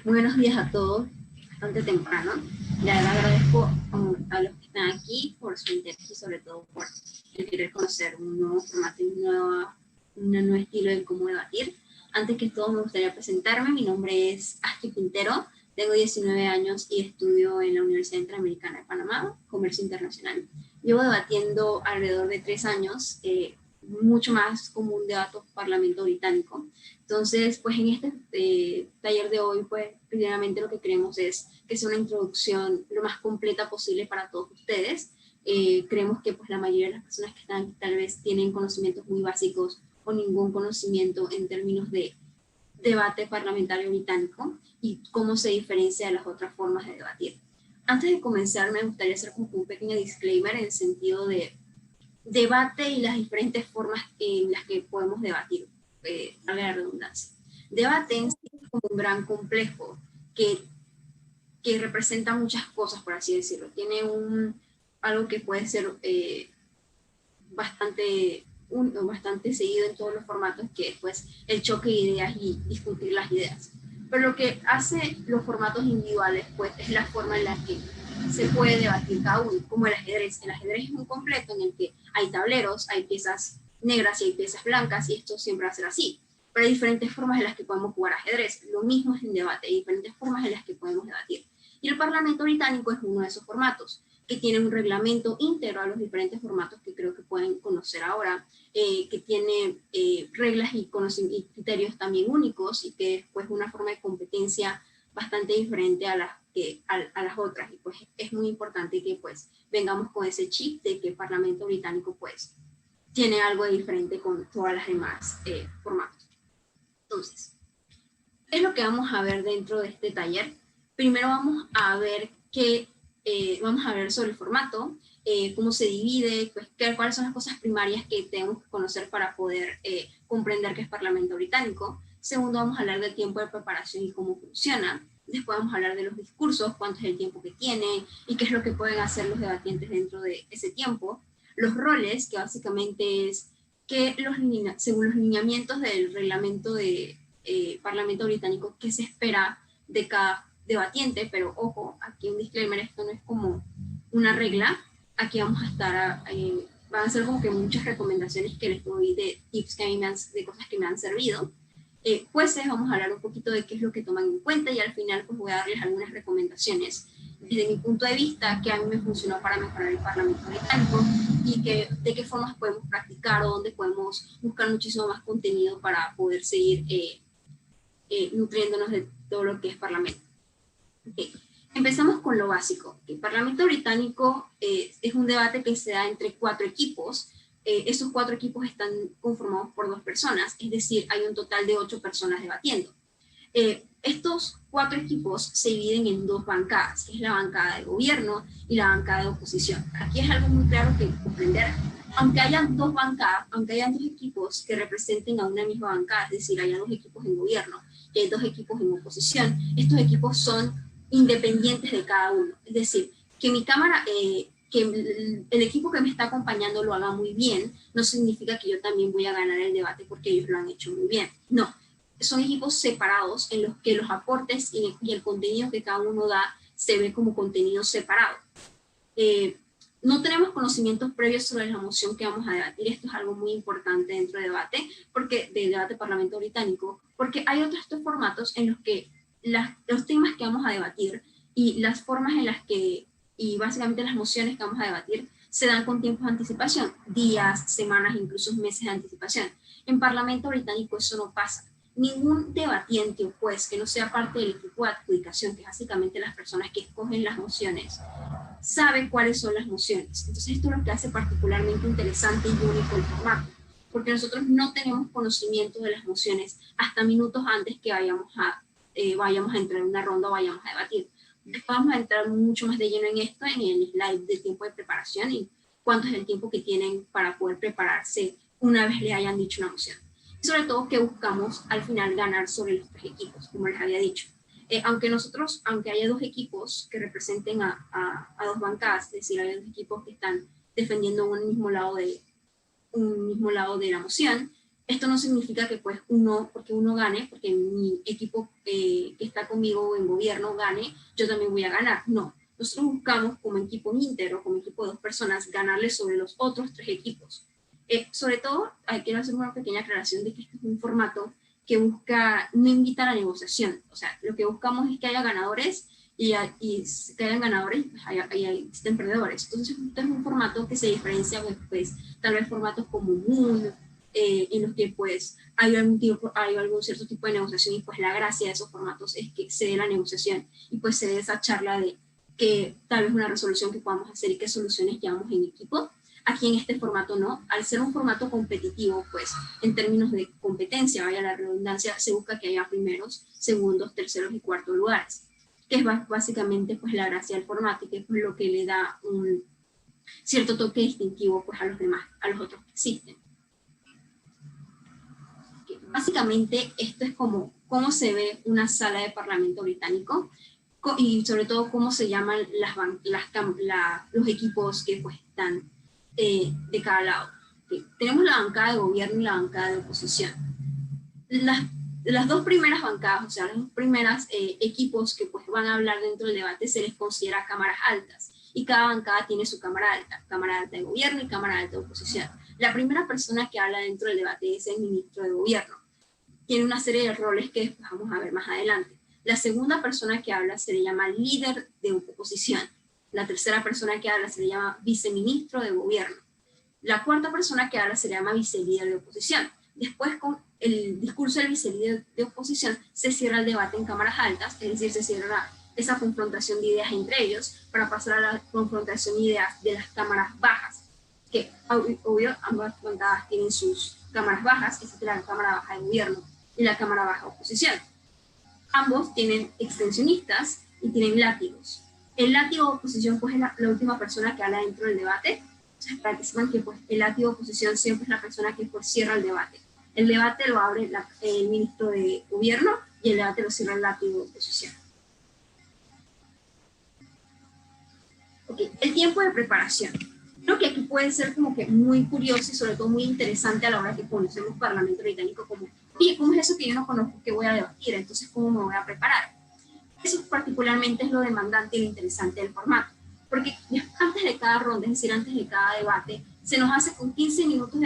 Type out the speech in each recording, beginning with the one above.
Buenos días a todos, bastante temprano. Le agradezco a los que están aquí por su interés y sobre todo por el querer conocer un nuevo formato y un nuevo estilo de cómo debatir. Antes que todo me gustaría presentarme, mi nombre es Astrid Quintero, tengo 19 años y estudio en la Universidad Interamericana de Panamá, Comercio Internacional. Llevo debatiendo alrededor de 3 años, mucho más como un debate parlamento británico. Entonces, pues en este taller de hoy, pues primeramente lo que queremos es que sea una introducción lo más completa posible para todos ustedes. Creemos que pues la mayoría de las personas que están aquí tal vez tienen conocimientos muy básicos o ningún conocimiento en términos de debate parlamentario británico y cómo se diferencia de las otras formas de debatir. Antes de comenzar, me gustaría hacer como un pequeño disclaimer en el sentido de debate y las diferentes formas en las que podemos debatir, a la redundancia. Debate en sí es como un gran complejo que representa muchas cosas, por así decirlo. Tiene algo que puede ser bastante seguido en todos los formatos, que es pues, el choque de ideas y discutir las ideas. Pero lo que hace los formatos individuales pues, es la forma en la que se puede debatir cada uno, como el ajedrez. El ajedrez es muy completo en el que hay tableros, hay piezas negras y hay piezas blancas, y esto siempre va a ser así. Pero hay diferentes formas en las que podemos jugar ajedrez. Lo mismo es en debate, hay diferentes formas en las que podemos debatir. Y el Parlamento británico es uno de esos formatos, que tiene un reglamento íntegro a los diferentes formatos que creo que pueden conocer ahora, que tiene reglas y criterios también únicos, y que es pues, una forma de competencia bastante diferente a las otras. Y pues es muy importante que pues vengamos con ese chip de que el Parlamento británico pues tiene algo de diferente con todas las demás formatos. Entonces, ¿qué es lo que vamos a ver dentro de este taller? Primero vamos a ver sobre el formato, cómo se divide, pues, cuáles son las cosas primarias que tenemos que conocer para poder comprender qué es Parlamento británico. Segundo, vamos a hablar del tiempo de preparación y cómo funciona. Después vamos a hablar de los discursos, cuánto es el tiempo que tienen y qué es lo que pueden hacer los debatientes dentro de ese tiempo. Los roles, que básicamente es que según los lineamientos del reglamento de Parlamento británico, qué se espera de cada debatiente, pero ojo, aquí un disclaimer, esto no es como una regla, aquí vamos a estar, van a ser como que muchas recomendaciones que les doy de tips que a mí de cosas que me han servido. Jueces, vamos a hablar un poquito de qué es lo que toman en cuenta, y al final pues voy a darles algunas recomendaciones desde mi punto de vista que a mí me funcionó para mejorar el Parlamento británico, y de qué formas podemos practicar o dónde podemos buscar muchísimo más contenido para poder seguir nutriéndonos de todo lo que es Parlamento. Okay. Empezamos con lo básico. El Parlamento británico es un debate que se da entre 4 equipos. Esos 4 equipos están conformados por 2 personas, es decir, hay un total de 8 personas debatiendo. Estos 4 equipos se dividen en 2 bancadas, que es la bancada de gobierno y la bancada de oposición. Aquí es algo muy claro que comprender. Aunque hayan 2 bancadas, aunque hayan 2 equipos que representen a una misma bancada, es decir, haya 2 equipos en gobierno y hay 2 equipos en oposición, estos equipos son independientes de cada uno. Es decir, que mi cámara, que el equipo que me está acompañando lo haga muy bien, no significa que yo también voy a ganar el debate porque ellos lo han hecho muy bien. No, son equipos separados en los que los aportes y el contenido que cada uno da se ve como contenido separado. No tenemos conocimientos previos sobre la moción que vamos a debatir. Esto es algo muy importante dentro del debate parlamento británico, porque hay otros formatos en los que los temas que vamos a debatir y las formas en las que, y básicamente las mociones que vamos a debatir, se dan con tiempos de anticipación, días, semanas, incluso meses de anticipación. En Parlamento británico eso no pasa. Ningún debatiente o juez que no sea parte del equipo de adjudicación, que es básicamente las personas que escogen las mociones, sabe cuáles son las mociones. Entonces esto es lo que hace particularmente interesante y único el formato, porque nosotros no tenemos conocimiento de las mociones hasta minutos antes que vayamos a entrar en una ronda o vayamos a debatir. Vamos a entrar mucho más de lleno en esto en el slide de tiempo de preparación y cuánto es el tiempo que tienen para poder prepararse una vez le hayan dicho una moción. Y sobre todo que buscamos al final ganar sobre los 3 equipos, como les había dicho. Aunque haya 2 equipos que representen a 2 bancadas, es decir, hay 2 equipos que están defendiendo un mismo lado de la moción, Esto no significa que pues porque uno gane, porque mi equipo que está conmigo en gobierno gane, yo también voy a ganar. No, nosotros buscamos como equipo íntegro, como equipo de 2 personas, ganarle sobre los otros 3 equipos. Sobre todo, quiero hacer una pequeña aclaración de que este es un formato que busca, no invita a la negociación. O sea, lo que buscamos es que haya ganadores y que hayan ganadores, pues existen perdedores. Entonces, este es un formato que se diferencia, pues tal vez formatos como Moon, en los que pues hay algún cierto tipo de negociación, y pues la gracia de esos formatos es que se dé la negociación y pues se dé esa charla de que tal vez una resolución que podamos hacer y qué soluciones llevamos en equipo. Aquí en este formato no, al ser un formato competitivo, pues en términos de competencia, vaya la redundancia, se busca que haya primeros, segundos, terceros y cuartos lugares, que es básicamente pues la gracia del formato y que es lo que le da un cierto toque distintivo pues a los demás, a los otros que existen. Básicamente esto es como cómo se ve una sala de parlamento británico y sobre todo cómo se llaman los equipos que pues están de cada lado. Tenemos la bancada de gobierno y la bancada de oposición. Las 2 primeras bancadas, o sea, los 2 primeros equipos que pues van a hablar dentro del debate se les considera cámaras altas, y cada bancada tiene su cámara alta de gobierno y cámara alta de oposición. La primera persona que habla dentro del debate es el ministro de gobierno. Tiene una serie de roles que después vamos a ver más adelante. La segunda persona que habla se le llama líder de oposición. La tercera persona que habla se le llama viceministro de gobierno. La cuarta persona que habla se le llama vicelíder de oposición. Después, con el discurso del vicelíder de oposición, se cierra el debate en cámaras altas, es decir, se cierra esa confrontación de ideas entre ellos para pasar a la confrontación de ideas de las cámaras bajas, que obvio ambas bancadas tienen sus cámaras bajas, existe la cámara baja de gobierno y la cámara baja de oposición. Ambos tienen extensionistas y tienen látigos. El látigo de oposición pues es la última persona que habla dentro del debate. Entonces, para que sepan que pues, el látigo de oposición siempre es la persona que pues, cierra el debate. El debate lo abre el ministro de gobierno y el debate lo cierra el látigo de oposición. Okay. El tiempo de preparación. Creo que aquí puede ser como que muy curioso y sobre todo muy interesante a la hora que conocemos Parlamento Británico, como, oye, ¿cómo es eso que yo no conozco que voy a debatir? Entonces, ¿cómo me voy a preparar? Eso particularmente es lo demandante y lo interesante del formato, porque antes de cada ronda, es decir, antes de cada debate, se nos hace con 15 minutos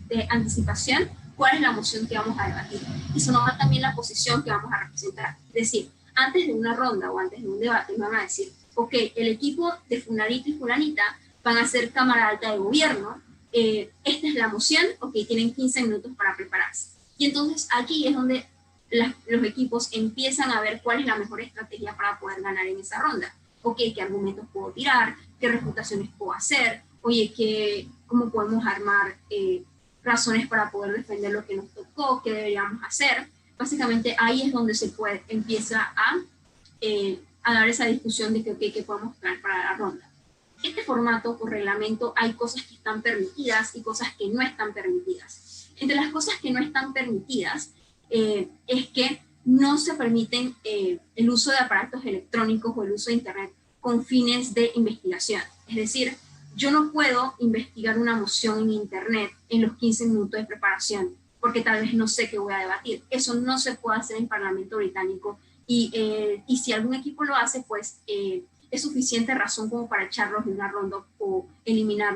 de anticipación cuál es la moción que vamos a debatir, y se nos da también la posición que vamos a representar. Es decir, antes de una ronda o antes de un debate me van a decir, ok, el equipo de fulanito y fulanita van a ser cámara alta de gobierno, esta es la moción, ok, tienen 15 minutos para prepararse. Y entonces aquí es donde los equipos empiezan a ver cuál es la mejor estrategia para poder ganar en esa ronda. Ok, ¿qué argumentos puedo tirar? ¿Qué refutaciones puedo hacer? Oye, ¿cómo podemos armar razones para poder defender lo que nos tocó? ¿Qué deberíamos hacer? Básicamente ahí es donde empieza a dar esa discusión de que, okay, ¿qué podemos traer para la ronda? Este formato, por reglamento, hay cosas que están permitidas y cosas que no están permitidas. Entre las cosas que no están permitidas es que no se permiten el uso de aparatos electrónicos o el uso de internet con fines de investigación. Es decir, yo no puedo investigar una moción en internet en los 15 minutos de preparación porque tal vez no sé qué voy a debatir. Eso no se puede hacer en el Parlamento Británico y si algún equipo lo hace, pues es suficiente razón como para echarlos de una ronda o eliminar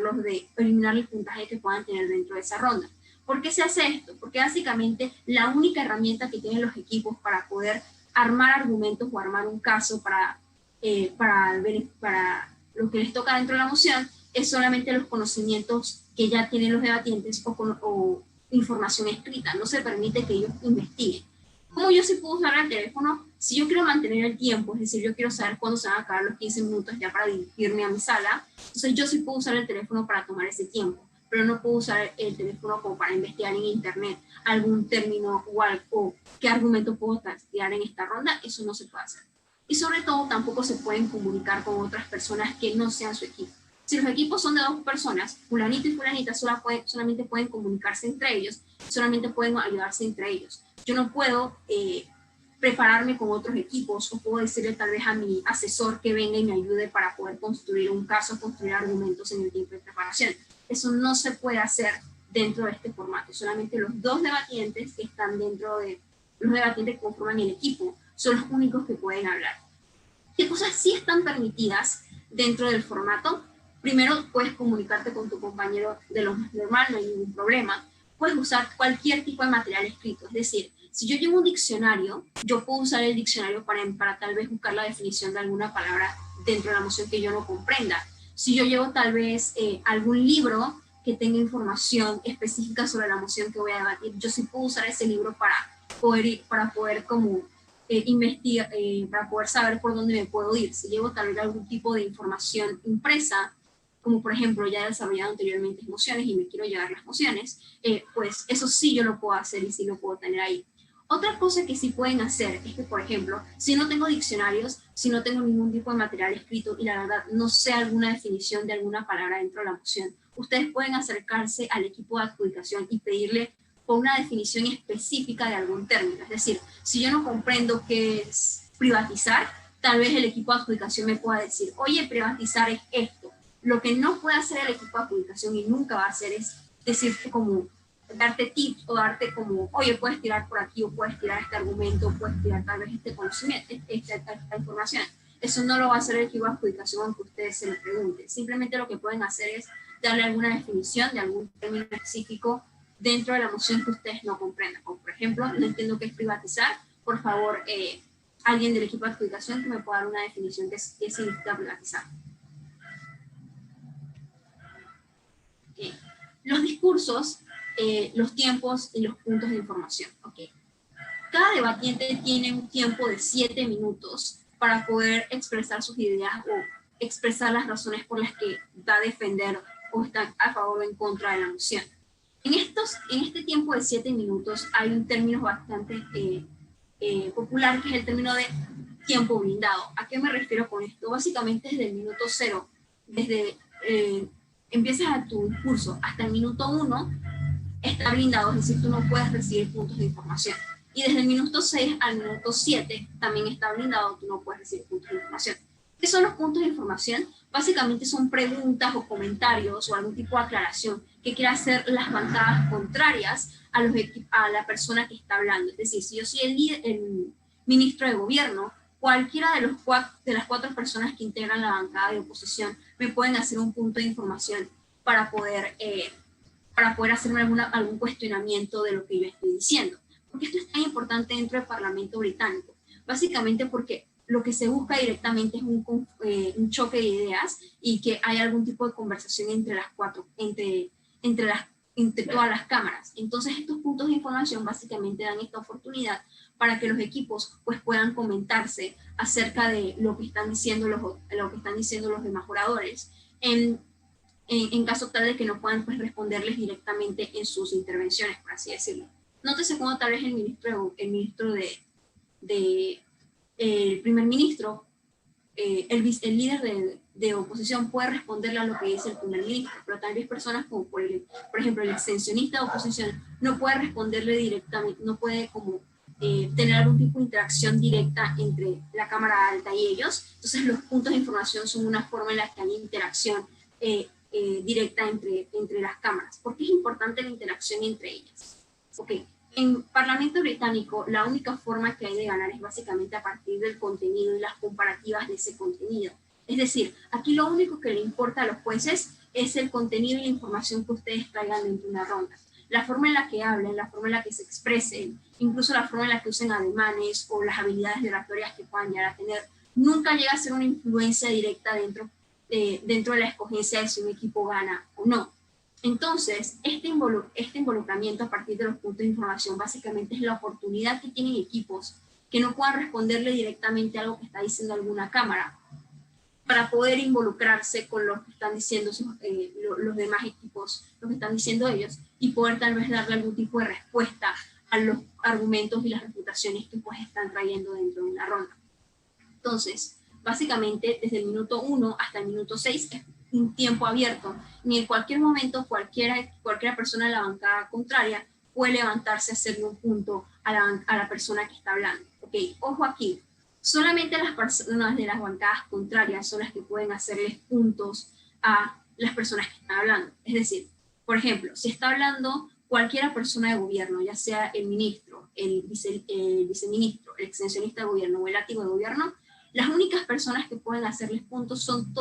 el puntaje que puedan tener dentro de esa ronda. ¿Por qué se hace esto? Porque básicamente la única herramienta que tienen los equipos para poder armar argumentos o armar un caso para lo que les toca dentro de la moción es solamente los conocimientos que ya tienen los debatientes o información escrita. No se permite que ellos investiguen. ¿Cómo yo sí puedo usar el teléfono? Si yo quiero mantener el tiempo, es decir, yo quiero saber cuándo se van a acabar los 15 minutos ya para dirigirme a mi sala, entonces yo sí puedo usar el teléfono para tomar ese tiempo, pero no puedo usar el teléfono como para investigar en internet algún término o qué argumento puedo tirar en esta ronda. Eso no se puede hacer. Y sobre todo tampoco se pueden comunicar con otras personas que no sean su equipo. Si los equipos son de 2 personas, fulanito y fulanita solamente pueden comunicarse entre ellos, solamente pueden ayudarse entre ellos. Yo no puedo prepararme con otros equipos o puedo decirle tal vez a mi asesor que venga y me ayude para poder construir un caso, construir argumentos en el tiempo de preparación. Eso no se puede hacer dentro de este formato. Solamente los dos debatientes que están dentro de, los debatientes que conforman el equipo, son los únicos que pueden hablar. ¿Qué cosas sí están permitidas dentro del formato? Primero, puedes comunicarte con tu compañero de lo más normal, no hay ningún problema. Puedes usar cualquier tipo de material escrito, es decir, si yo llevo un diccionario, yo puedo usar el diccionario para tal vez buscar la definición de alguna palabra dentro de la moción que yo no comprenda. Si yo llevo tal vez algún libro que tenga información específica sobre la moción que voy a debatir, yo sí puedo usar ese libro para poder como investigar, para poder saber por dónde me puedo ir. Si llevo tal vez algún tipo de información impresa, como por ejemplo ya he desarrollado anteriormente mociones y me quiero llevar las mociones, pues eso sí yo lo puedo hacer y sí lo puedo tener ahí. Otra cosa que sí pueden hacer es que, por ejemplo, si no tengo diccionarios, si no tengo ningún tipo de material escrito y la verdad no sé alguna definición de alguna palabra dentro de la moción, ustedes pueden acercarse al equipo de adjudicación y pedirle por una definición específica de algún término. Es decir, si yo no comprendo qué es privatizar, tal vez el equipo de adjudicación me pueda decir, oye, privatizar es esto. Lo que no puede hacer el equipo de adjudicación y nunca va a hacer es decirte como, darte tips o darte como, oye, puedes tirar por aquí o puedes tirar este argumento, puedes tirar tal vez este conocimiento, esta información. Eso no lo va a hacer el equipo de adjudicación aunque ustedes se lo pregunten. Simplemente lo que pueden hacer es darle alguna definición de algún término específico dentro de la moción que ustedes no comprendan. Como por ejemplo, no entiendo qué es privatizar, por favor, alguien del equipo de adjudicación que me pueda dar una definición de qué significa privatizar. Okay. Los discursos, los tiempos y los puntos de información. Okay. Cada debatiente tiene un tiempo de 7 minutos para poder expresar sus ideas o expresar las razones por las que va a defender o está a favor o en contra de la moción. En este tiempo de 7 minutos hay un término bastante popular que es el término de tiempo blindado. ¿A qué me refiero con esto? Básicamente desde el minuto 0, desde empiezas a tu discurso hasta el minuto 1, está blindado, es decir, tú no puedes recibir puntos de información. Y desde el minuto 6 al minuto 7 también está blindado, tú no puedes recibir puntos de información. ¿Qué son los puntos de información? Básicamente son preguntas o comentarios o algún tipo de aclaración que quiera hacer las bancadas contrarias a la persona que está hablando. Es decir, si yo soy el ministro de gobierno, cualquiera de las 4 personas que integran la bancada de oposición me pueden hacer un punto de información para poder hacerme algún cuestionamiento de lo que yo estoy diciendo. ¿Por qué esto es tan importante dentro del Parlamento británico? Básicamente porque lo que se busca directamente es un choque de ideas y que haya algún tipo de conversación entre las 4, entre todas las cámaras. Entonces estos puntos de información básicamente dan esta oportunidad para que los equipos pues, puedan comentarse acerca de lo que están diciendo los demás oradores en caso tal de que no puedan pues, responderles directamente en sus intervenciones, por así decirlo. Nótese cómo tal vez el primer ministro, el líder de oposición puede responderle a lo que dice el primer ministro, pero tal vez personas como por ejemplo el extensionista de oposición no puede responderle directamente, no puede como tener algún tipo de interacción directa entre la cámara alta y ellos. Entonces los puntos de información son una forma en la que hay interacción directa entre las cámaras. ¿Por qué es importante la interacción entre ellas? Okay. En Parlamento británico, la única forma que hay de ganar es básicamente a partir del contenido y las comparativas de ese contenido. Es decir, aquí lo único que le importa a los jueces es el contenido y la información que ustedes traigan dentro de una ronda. La forma en la que hablen, la forma en la que se expresen, incluso la forma en la que usen ademanes o las habilidades oratorias que puedan llegar a tener, nunca llega a ser una influencia directa dentro de la escogencia de si un equipo gana o no. Entonces, este involucramiento a partir de los puntos de información básicamente es la oportunidad que tienen equipos que no puedan responderle directamente a algo que está diciendo alguna cámara para poder involucrarse con lo que están diciendo los demás equipos, lo que están diciendo ellos, y poder tal vez darle algún tipo de respuesta a los argumentos y las refutaciones que pues están trayendo dentro de una ronda. Entonces, básicamente desde el minuto 1 hasta el minuto 6 es un tiempo abierto, ni en cualquier momento cualquiera persona de la bancada contraria puede levantarse a hacerle un punto a la persona que está hablando. Okay, ojo aquí, solamente las personas de las bancadas contrarias son las que pueden hacerles puntos a las personas que están hablando. Es decir, Por ejemplo, si está hablando cualquier persona de gobierno, ya sea el ministro, el viceministro, el extensionista de gobierno o el látigo de gobierno, las únicas personas que pueden hacerles puntos son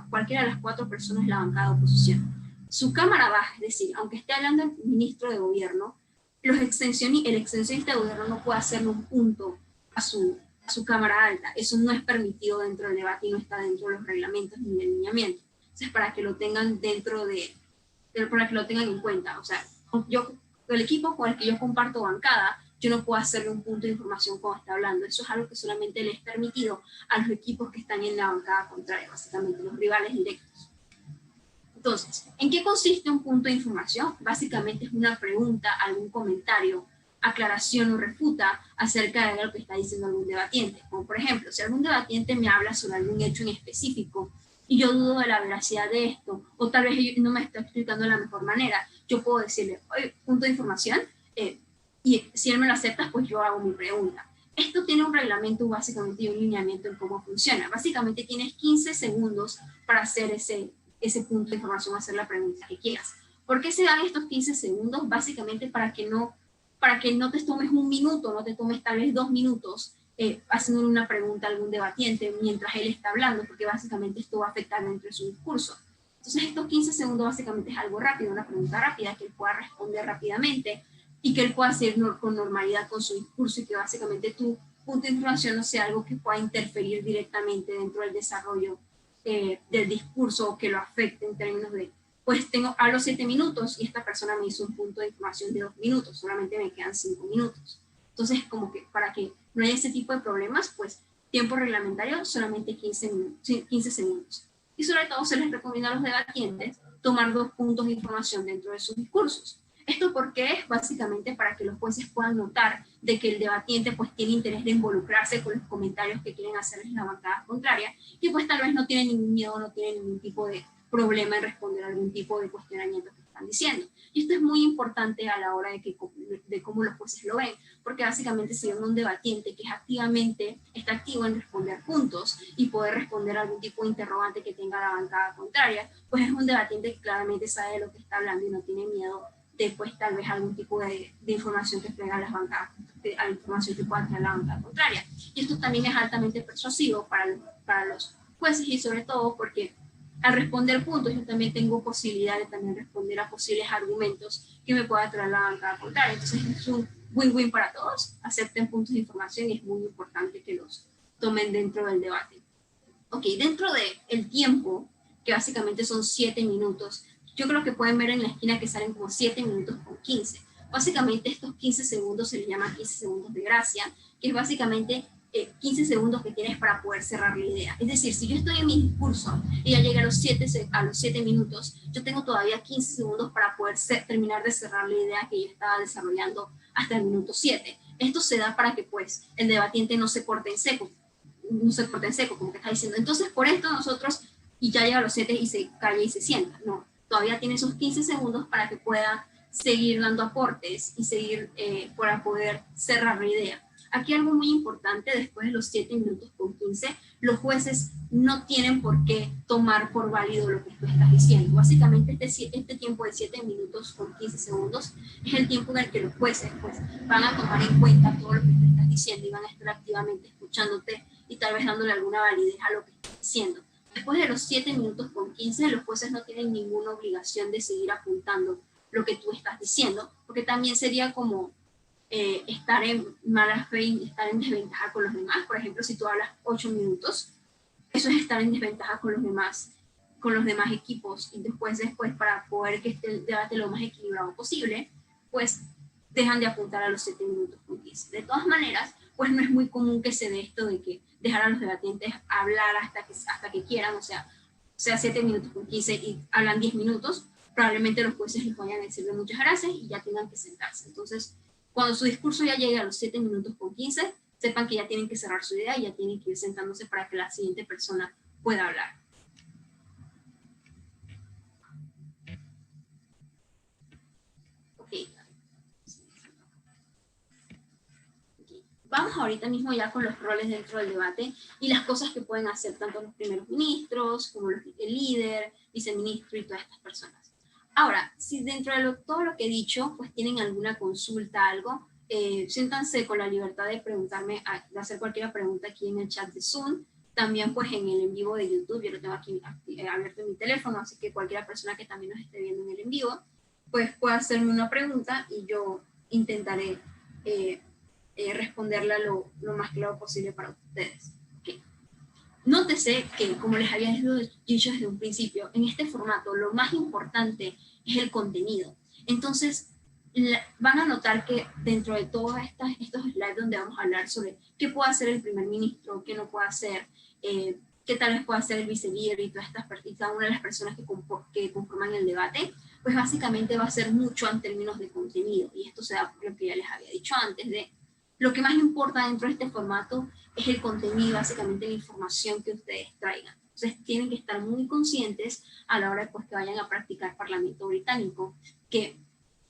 cualquiera de las 4 personas de la bancada de oposición. Su cámara baja, es decir, aunque esté hablando el ministro de gobierno, el extensionista de gobierno no puede hacerle un punto a su cámara alta. Eso no es permitido dentro del debate y no está dentro de los reglamentos ni del lineamiento. Entonces, para que lo tengan para que lo tengan en cuenta. O sea, el equipo con el que yo comparto bancada, yo no puedo hacerle un punto de información cuando está hablando. Eso es algo que solamente le es permitido a los equipos que están en la bancada contraria, básicamente los rivales directos. Entonces, ¿en qué consiste un punto de información? Básicamente es una pregunta, algún comentario, aclaración o refuta acerca de algo que está diciendo algún debatiente. Como por ejemplo, si algún debatiente me habla sobre algún hecho en específico y yo dudo de la veracidad de esto, o tal vez no me está explicando de la mejor manera, yo puedo decirle, oye, punto de información, y si él me lo acepta, pues yo hago mi pregunta. Esto tiene un reglamento básicamente y un lineamiento en cómo funciona. Básicamente tienes 15 segundos para hacer ese punto de información, hacer la pregunta que quieras. ¿Por qué se dan estos 15 segundos? Básicamente para que no te tomes un minuto, no te tomes tal vez 2 minutos haciendo una pregunta a algún debatiente mientras él está hablando, porque básicamente esto va a afectar dentro de su discurso. Entonces estos 15 segundos básicamente es algo rápido, una pregunta rápida que él pueda responder rápidamente y que él pueda hacer con normalidad con su discurso y que básicamente tu punto de información no sea algo que pueda interferir directamente dentro del desarrollo del discurso o que lo afecte en términos de, pues hablo 7 minutos y esta persona me hizo un punto de información de 2 minutos, solamente me quedan 5 minutos. Entonces, como que para que no haya ese tipo de problemas, pues tiempo reglamentario solamente 15 segundos. Y sobre todo se les recomienda a los debatientes tomar 2 puntos de información dentro de sus discursos. ¿Esto por qué? Es básicamente para que los jueces puedan notar de que el debatiente pues tiene interés de involucrarse con los comentarios que quieren hacerles la bancada contraria, que pues tal vez no tiene ningún miedo, no tiene ningún tipo de problema en responder a algún tipo de cuestionamiento que están diciendo. Y esto es muy importante a la hora de cómo los jueces lo ven, porque básicamente si ven un debatiente que está activo en responder puntos y poder responder a algún tipo de interrogante que tenga la bancada contraria, pues es un debatiente que claramente sabe de lo que está hablando y no tiene miedo de pues tal vez algún tipo de información que traiga las bancadas, a la información que pueda traer la bancada contraria. Y esto también es altamente persuasivo para los jueces y sobre todo porque al responder puntos yo también tengo posibilidad de también responder a posibles argumentos que me pueda traer la bancada contraria. Entonces es un win-win para todos, acepten puntos de información y es muy importante que los tomen dentro del debate. Ok, dentro del tiempo, que básicamente son 7 minutos, yo creo que pueden ver en la esquina que salen como 7 minutos con 15. Básicamente estos 15 segundos se les llama 15 segundos de gracia, que es básicamente 15 segundos que tienes para poder cerrar la idea. Es decir, si yo estoy en mi discurso y ya llegué a los 7 minutos, yo tengo todavía 15 segundos para poder terminar de cerrar la idea que yo estaba desarrollando hasta el minuto 7. Esto se da para que pues el debatiente no se corte en seco, como que está diciendo, entonces por esto nosotros, y ya llega a los 7 y se calla y se sienta. No, todavía tiene esos 15 segundos para que pueda seguir dando aportes y seguir para poder cerrar la idea. Aquí algo muy importante, después de los 7 minutos con 15, los jueces no tienen por qué tomar por válido lo que tú estás diciendo. Básicamente este tiempo de 7 minutos con 15 segundos es el tiempo en el que los jueces pues, van a tomar en cuenta todo lo que tú estás diciendo y van a estar activamente escuchándote y tal vez dándole alguna validez a lo que estás diciendo. Después de los 7 minutos con 15, los jueces no tienen ninguna obligación de seguir apuntando lo que tú estás diciendo, porque también sería como estar en mala fe y estar en desventaja con los demás. Por ejemplo, si tú hablas 8 minutos, eso es estar en desventaja con los demás equipos, y después para poder que esté el debate lo más equilibrado posible, pues dejan de apuntar a los 7 minutos con 15. De todas maneras, pues no es muy común que se dé esto de que dejar a los debatientes hablar hasta que quieran, o sea 7 minutos con 15 y hablan 10 minutos, probablemente los jueces les vayan a decirle muchas gracias y ya tengan que sentarse. Entonces, cuando su discurso ya llegue a los 7 minutos con 15, sepan que ya tienen que cerrar su idea y ya tienen que ir sentándose para que la siguiente persona pueda hablar. Okay. Vamos ahorita mismo ya con los roles dentro del debate y las cosas que pueden hacer tanto los primeros ministros como el líder, viceministro y todas estas personas. Ahora, si dentro de todo lo que he dicho, pues tienen alguna consulta, algo, siéntanse con la libertad de preguntarme, de hacer cualquier pregunta aquí en el chat de Zoom, también pues en el en vivo de YouTube, yo lo tengo aquí abierto en mi teléfono, así que cualquier persona que también nos esté viendo en el en vivo, pues puede hacerme una pregunta y yo intentaré responderla lo más claro posible para ustedes. Okay. Nótese que, como les había dicho desde un principio, en este formato lo más importante es el contenido. Entonces, van a notar que dentro de todos estos slides donde vamos a hablar sobre qué puede hacer el primer ministro, qué no puede hacer, qué tal vez puede hacer el vicelíder y cada una de las personas que conforman el debate, pues básicamente va a ser mucho en términos de contenido. Y esto se da por lo que ya les había dicho antes, de lo que más importa dentro de este formato es el contenido, básicamente la información que ustedes traigan. Entonces tienen que estar muy conscientes a la hora pues, que vayan a practicar Parlamento británico, que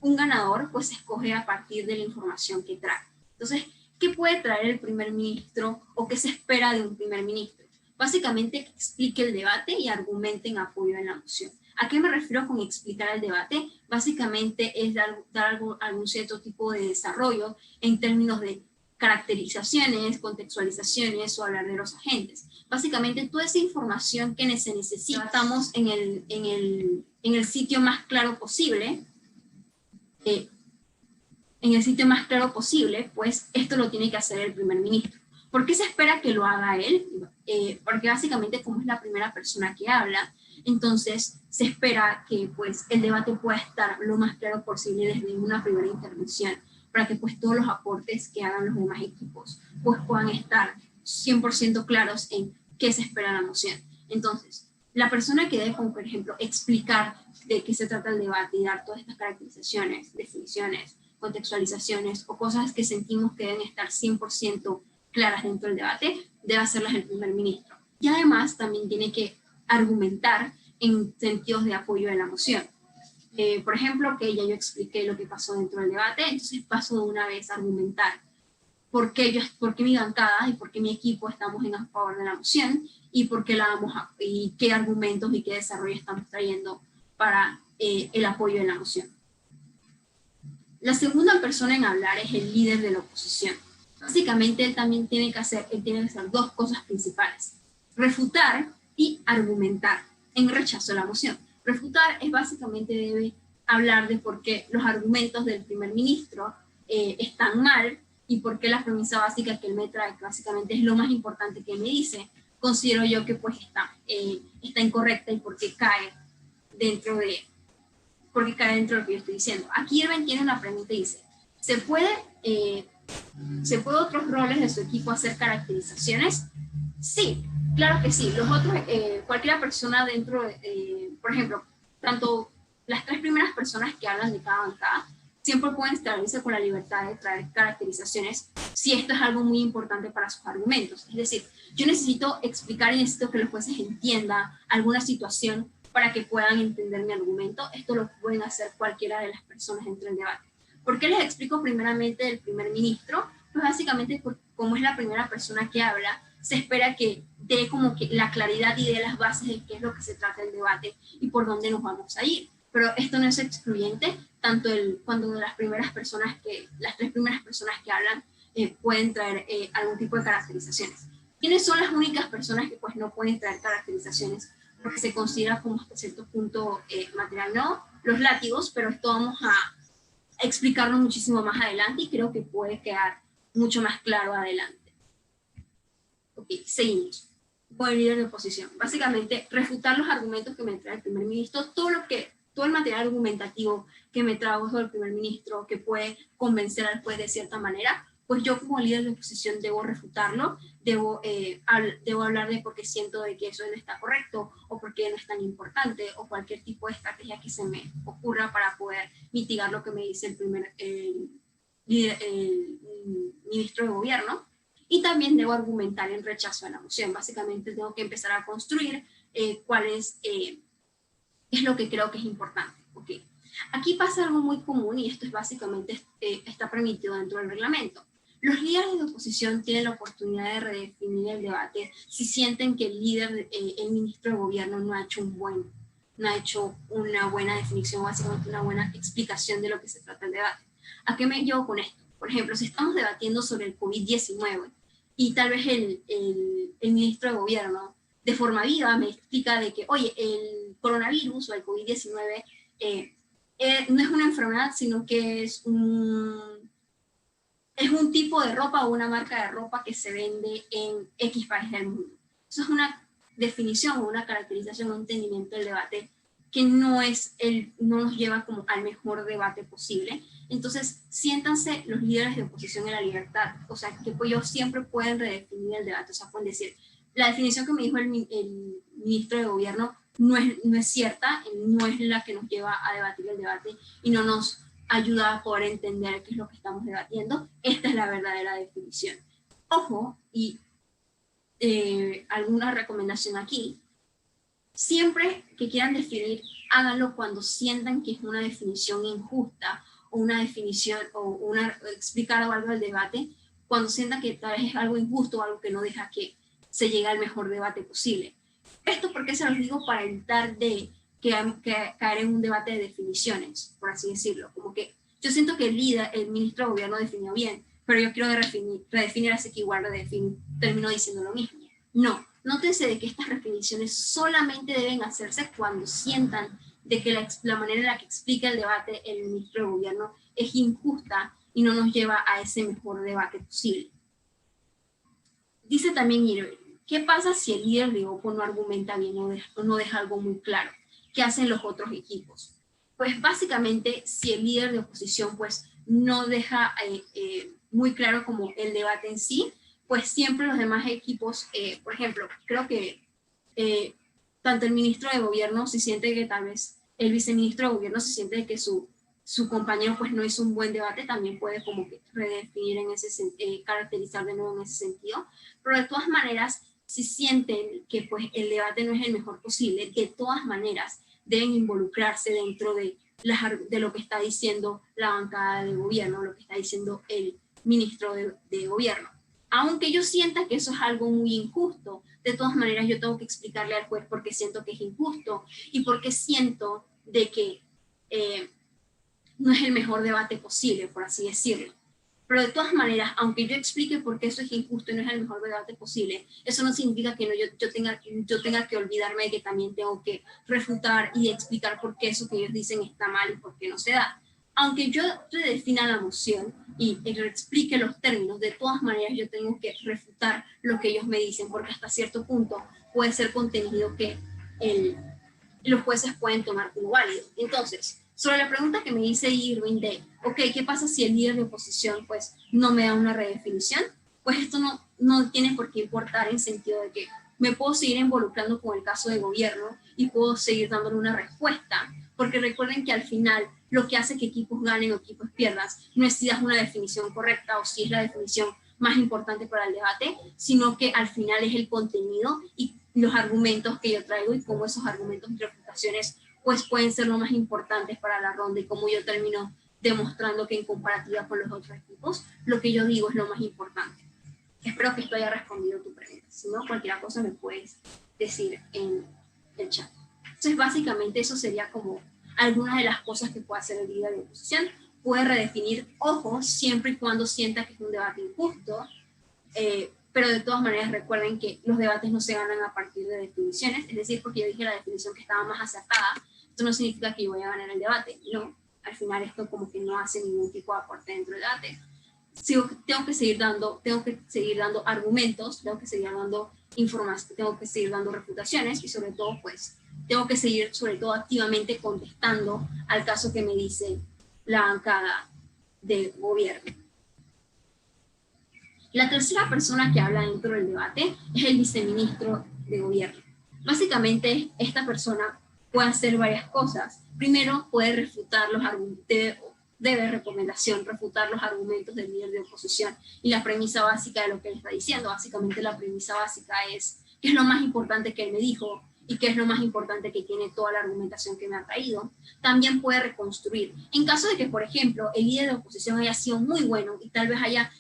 un ganador pues se escoge a partir de la información que trae. Entonces, ¿qué puede traer el primer ministro o qué se espera de un primer ministro? Básicamente que explique el debate y argumente en apoyo a la moción. ¿A qué me refiero con explicar el debate? Básicamente es dar algún cierto tipo de desarrollo en términos de caracterizaciones, contextualizaciones o hablar de los agentes. Básicamente toda esa información que necesitamos en el sitio más claro posible, pues esto lo tiene que hacer el primer ministro. ¿Por qué se espera que lo haga él? Porque básicamente como es la primera persona que habla, entonces se espera que pues el debate pueda estar lo más claro posible desde una primera intervención, para que pues todos los aportes que hagan los demás equipos pues puedan estar 100% claros en qué se espera la moción. Entonces, la persona que debe, como por ejemplo, explicar de qué se trata el debate y dar todas estas caracterizaciones, definiciones, contextualizaciones o cosas que sentimos que deben estar 100% claras dentro del debate, debe hacerlas el primer ministro. Y además también tiene que argumentar en sentidos de apoyo de la moción. Por ejemplo, que ya yo expliqué lo que pasó dentro del debate, entonces paso de una vez a argumentar por qué mi bancada y por qué mi equipo estamos en favor de la moción y por qué la vamos y qué argumentos y qué desarrollo estamos trayendo para el apoyo de la moción. La segunda persona en hablar es el líder de la oposición. Básicamente él también tiene que hacer dos cosas principales: refutar y argumentar en rechazo a la moción. Refutar es básicamente debe hablar de por qué los argumentos del primer ministro están mal y por qué la premisa básica que él me trae, que básicamente es lo más importante que me dice, considero yo que pues está incorrecta y por qué cae dentro de lo que yo estoy diciendo. Aquí Irving tiene una pregunta y dice, ¿se puede otros roles de su equipo hacer caracterizaciones? Sí, claro que sí. Los otros, cualquier persona dentro, por ejemplo, tanto las tres primeras personas que hablan de cada bancada, siempre pueden establecerse con la libertad de traer caracterizaciones si esto es algo muy importante para sus argumentos. Es decir, yo necesito explicar y necesito que los jueces entiendan alguna situación para que puedan entender mi argumento. Esto lo pueden hacer cualquiera de las personas dentro del debate. ¿Por qué les explico primeramente del primer ministro? Pues básicamente como es la primera persona que habla, se espera que dé como que la claridad y dé las bases de qué es lo que se trata el debate y por dónde nos vamos a ir. Pero esto no es excluyente, tanto cuando las tres primeras personas que hablan pueden traer algún tipo de caracterizaciones. ¿Quiénes son las únicas personas que pues no pueden traer caracterizaciones? Porque se considera como hasta cierto punto material, no los látigos, pero esto vamos a explicarlo muchísimo más adelante y creo que puede quedar mucho más claro adelante. Ok, seguimos. Con el líder de oposición. Básicamente, refutar los argumentos que me trae el primer ministro, todo el material argumentativo que me trajo el primer ministro, que puede convencer al juez de cierta manera, pues yo como líder de oposición debo refutarlo, debo hablar de por qué siento de que eso no está correcto, o por qué no es tan importante, o cualquier tipo de estrategia que se me ocurra para poder mitigar lo que me dice el ministro de gobierno. Y también debo argumentar en rechazo a la moción. Básicamente tengo que empezar a construir cuál es lo que creo que es importante. Okay. Aquí pasa algo muy común y esto es básicamente está permitido dentro del reglamento. Los líderes de oposición tienen la oportunidad de redefinir el debate si sienten que el ministro de gobierno no ha no ha hecho una buena definición, básicamente una buena explicación de lo que se trata el debate. ¿A qué me llevo con esto? Por ejemplo, si estamos debatiendo sobre el COVID-19 y tal vez el ministro de gobierno de forma viva me explica de que, oye, el coronavirus o el COVID-19 no es una enfermedad, sino que es un tipo de ropa o una marca de ropa que se vende en X país del mundo. Eso es una definición o una caracterización o un entendimiento del debate que no nos lleva como al mejor debate posible. Entonces, siéntanse los líderes de oposición en la libertad, o sea, que pues ellos siempre pueden redefinir el debate, o sea, pueden decir, la definición que me dijo el ministro de gobierno no es cierta, no es la que nos lleva a debatir el debate y no nos ayuda a poder entender qué es lo que estamos debatiendo. Esta es la verdadera definición. Ojo, y alguna recomendación aquí, siempre que quieran definir, háganlo cuando sientan que es una definición injusta o una definición o explicar algo al debate, cuando sientan que tal vez es algo injusto o algo que no deja que se llegue al mejor debate posible. Esto porque se los digo para evitar de caer en un debate de definiciones, por así decirlo. Como que yo siento que el ministro de gobierno definió bien, pero yo quiero redefinir, así que igual termino diciendo lo mismo. No, nótense de que estas definiciones solamente deben hacerse cuando sientan de que la manera en la que explica el debate el ministro de gobierno es injusta y no nos lleva a ese mejor debate posible. Dice también Irving, ¿qué pasa si el líder de Oppo no argumenta bien o no deja algo muy claro? ¿Qué hacen los otros equipos? Pues básicamente, si el líder de oposición pues no deja muy claro como el debate en sí, pues siempre los demás equipos, por ejemplo, creo que tanto el ministro de gobierno se siente que tal vez el viceministro de gobierno se siente que su compañero pues no hizo un buen debate, también puede como que redefinir en ese caracterizar de nuevo en ese sentido, pero de todas maneras, si sienten que pues el debate no es el mejor posible, de todas maneras deben involucrarse dentro de lo que está diciendo la bancada de gobierno, lo que está diciendo el ministro de gobierno. Aunque yo sienta que eso es algo muy injusto, de todas maneras yo tengo que explicarle al juez por qué siento que es injusto y por qué siento de que no es el mejor debate posible, por así decirlo. Pero de todas maneras, aunque yo explique por qué eso es injusto y no es el mejor debate posible, eso no significa que yo tenga que olvidarme de que también tengo que refutar y explicar por qué eso que ellos dicen está mal y por qué no se da. Aunque yo redefina la moción y explique los términos, de todas maneras yo tengo que refutar lo que ellos me dicen, porque hasta cierto punto puede ser contenido que los jueces pueden tomar como válido. Entonces, sobre la pregunta que me dice Irving de, ok, ¿qué pasa si el líder de oposición pues no me da una redefinición? Pues esto no tiene por qué importar en sentido de que me puedo seguir involucrando con el caso de gobierno y puedo seguir dándole una respuesta, porque recuerden que al final lo que hace que equipos ganen o equipos pierdan no es si das una definición correcta o si es la definición más importante para el debate, sino que al final es el contenido y los argumentos que yo traigo y cómo esos argumentos y refutaciones pues pueden ser lo más importantes para la ronda y cómo yo termino demostrando que en comparativa con los otros equipos, lo que yo digo es lo más importante. Espero que esto haya respondido tu pregunta. Si no, cualquier cosa me puedes decir en el chat. Entonces, básicamente eso sería como algunas de las cosas que puede hacer el líder de oposición. Puede redefinir, ojo, siempre y cuando sienta que es un debate injusto, pero de todas maneras recuerden que los debates no se ganan a partir de definiciones, es decir, porque yo dije la definición que estaba más acertada, esto no significa que yo voy a ganar el debate, no, al final esto como que no hace ningún tipo de aporte dentro del debate. Tengo que seguir dando argumentos, tengo que seguir dando información, tengo que seguir dando refutaciones y sobre todo pues tengo que seguir sobre todo activamente contestando al caso que me dice la bancada de gobierno. La tercera persona que habla dentro del debate es el viceministro de gobierno. Básicamente, esta persona puede hacer varias cosas. Primero, puede refutar los argumentos, refutar los argumentos del líder de oposición y la premisa básica de lo que él está diciendo. Básicamente, la premisa básica es qué es lo más importante que él me dijo y qué es lo más importante que tiene toda la argumentación que me ha traído. También puede reconstruir. En caso de que, por ejemplo, el líder de oposición haya sido muy bueno y tal vez haya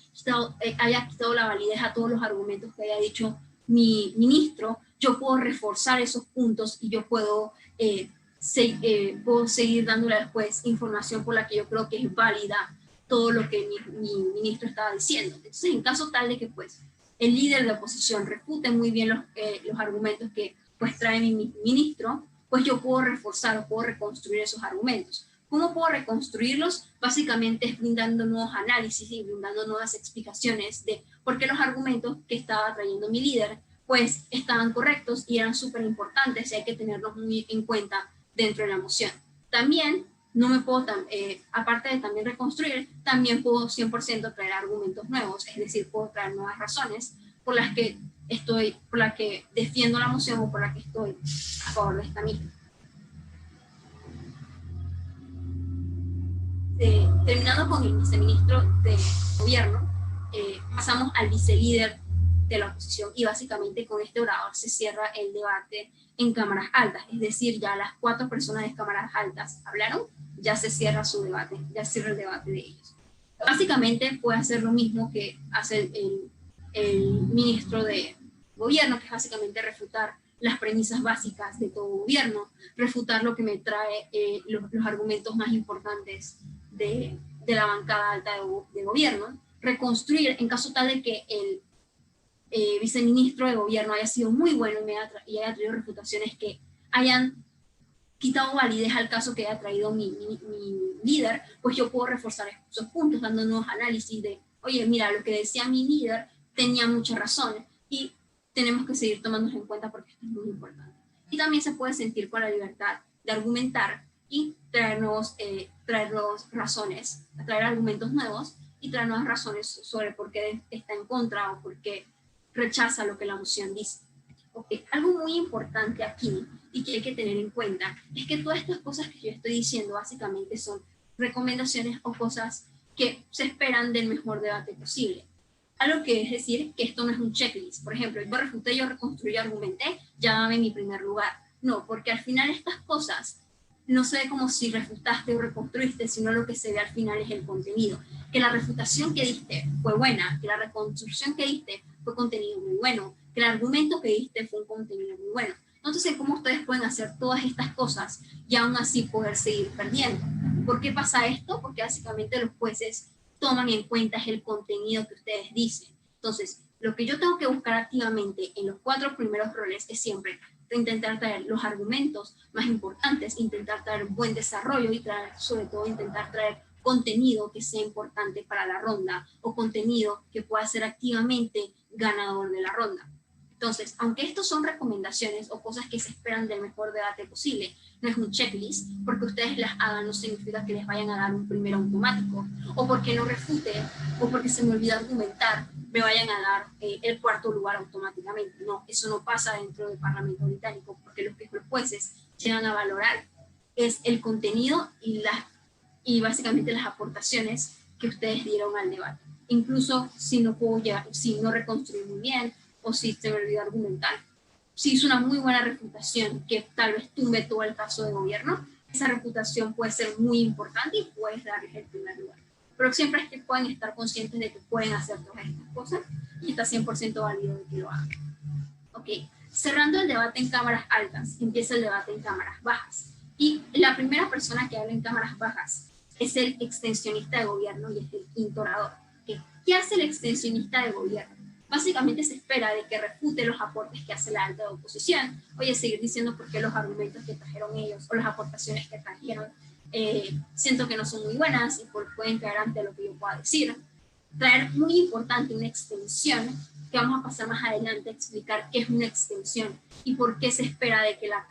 quitado la validez a todos los argumentos que haya dicho mi ministro, yo puedo reforzar esos puntos y yo puedo puedo seguir dándole después información por la que yo creo que es válida todo lo que mi ministro estaba diciendo. Entonces, en caso tal de que pues el líder de oposición refute muy bien los argumentos que pues trae mi ministro, pues yo puedo reforzar o puedo reconstruir esos argumentos. ¿Cómo puedo reconstruirlos? Básicamente es brindando nuevos análisis y brindando nuevas explicaciones de por qué los argumentos que estaba trayendo mi líder pues estaban correctos y eran súper importantes y hay que tenerlos muy en cuenta dentro de la moción. También no me puedo, aparte de también reconstruir, también puedo 100% traer argumentos nuevos, es decir, puedo traer nuevas razones por las que defiendo la moción o por la que estoy a favor de esta misma. Terminando con el viceministro de gobierno, pasamos al vicelíder de la oposición y básicamente con este orador se cierra el debate en cámaras altas, es decir, ya las 4 personas de cámaras altas hablaron, ya se cierra su debate, ya cierra el debate de ellos. Básicamente puede hacer lo mismo que hace el ministro de gobierno, que es básicamente refutar las premisas básicas de todo gobierno, refutar lo que me trae los argumentos más importantes de la bancada alta de gobierno, reconstruir en caso tal de que el viceministro de gobierno haya sido muy bueno y haya traído refutaciones que hayan quitado validez al caso que haya traído mi líder, pues yo puedo reforzar esos puntos dando nuevos análisis de, oye, mira, lo que decía mi líder tenía mucha razón y tenemos que seguir tomándonos en cuenta porque esto es muy importante. Y también se puede sentir con la libertad de argumentar y traernos razones, traer argumentos nuevos y traer nuevas razones sobre por qué está en contra o por qué rechaza lo que la moción dice. Okay. Algo muy importante aquí y que hay que tener en cuenta es que todas estas cosas que yo estoy diciendo básicamente son recomendaciones o cosas que se esperan del mejor debate posible. Algo que es decir que esto no es un checklist. Por ejemplo, yo refuté, yo reconstruí, argumenté, ya dame mi primer lugar. No, porque al final estas cosas no se ve como si refutaste o reconstruiste, sino lo que se ve al final es el contenido. Que la refutación que diste fue buena, que la reconstrucción que diste fue contenido muy bueno, que el argumento que diste fue un contenido muy bueno. Entonces, ¿cómo ustedes pueden hacer todas estas cosas y aún así poder seguir perdiendo? ¿Por qué pasa esto? Porque básicamente los jueces toman en cuenta el contenido que ustedes dicen. Entonces, lo que yo tengo que buscar activamente en los 4 primeros roles es siempre intentar traer los argumentos más importantes, intentar traer buen desarrollo y sobre todo intentar traer contenido que sea importante para la ronda o contenido que pueda ser activamente ganador de la ronda. Entonces, aunque estos son recomendaciones o cosas que se esperan del mejor debate posible, no es un checklist, porque ustedes las hagan no significa que les vayan a dar un primero automático, o porque no refute, o porque se me olvida argumentar, me vayan a dar el 4.º lugar automáticamente. No, eso no pasa dentro del Parlamento británico, porque lo que los jueces llegan a valorar es el contenido y básicamente las aportaciones que ustedes dieron al debate. Incluso si no reconstruí muy bien, o si se me olvidó argumentar. Si hizo una muy buena reputación que tal vez tumbe todo el caso de gobierno, esa reputación puede ser muy importante y puedes darles el primer lugar. Pero siempre es que pueden estar conscientes de que pueden hacer todas estas cosas y está 100% válido de que lo hagan. Ok, cerrando el debate en cámaras altas, empieza el debate en cámaras bajas. Y la primera persona que habla en cámaras bajas es el extensionista de gobierno y es el quinto orador. Okay. ¿Qué hace el extensionista de gobierno? Básicamente se espera de que refute los aportes que hace la alta oposición. Oye, seguir diciendo por qué los argumentos que trajeron ellos o las aportaciones que trajeron siento que no son muy buenas y pueden caer ante lo que yo pueda decir. Traer muy importante una extensión, que vamos a pasar más adelante a explicar qué es una extensión y por qué se espera que las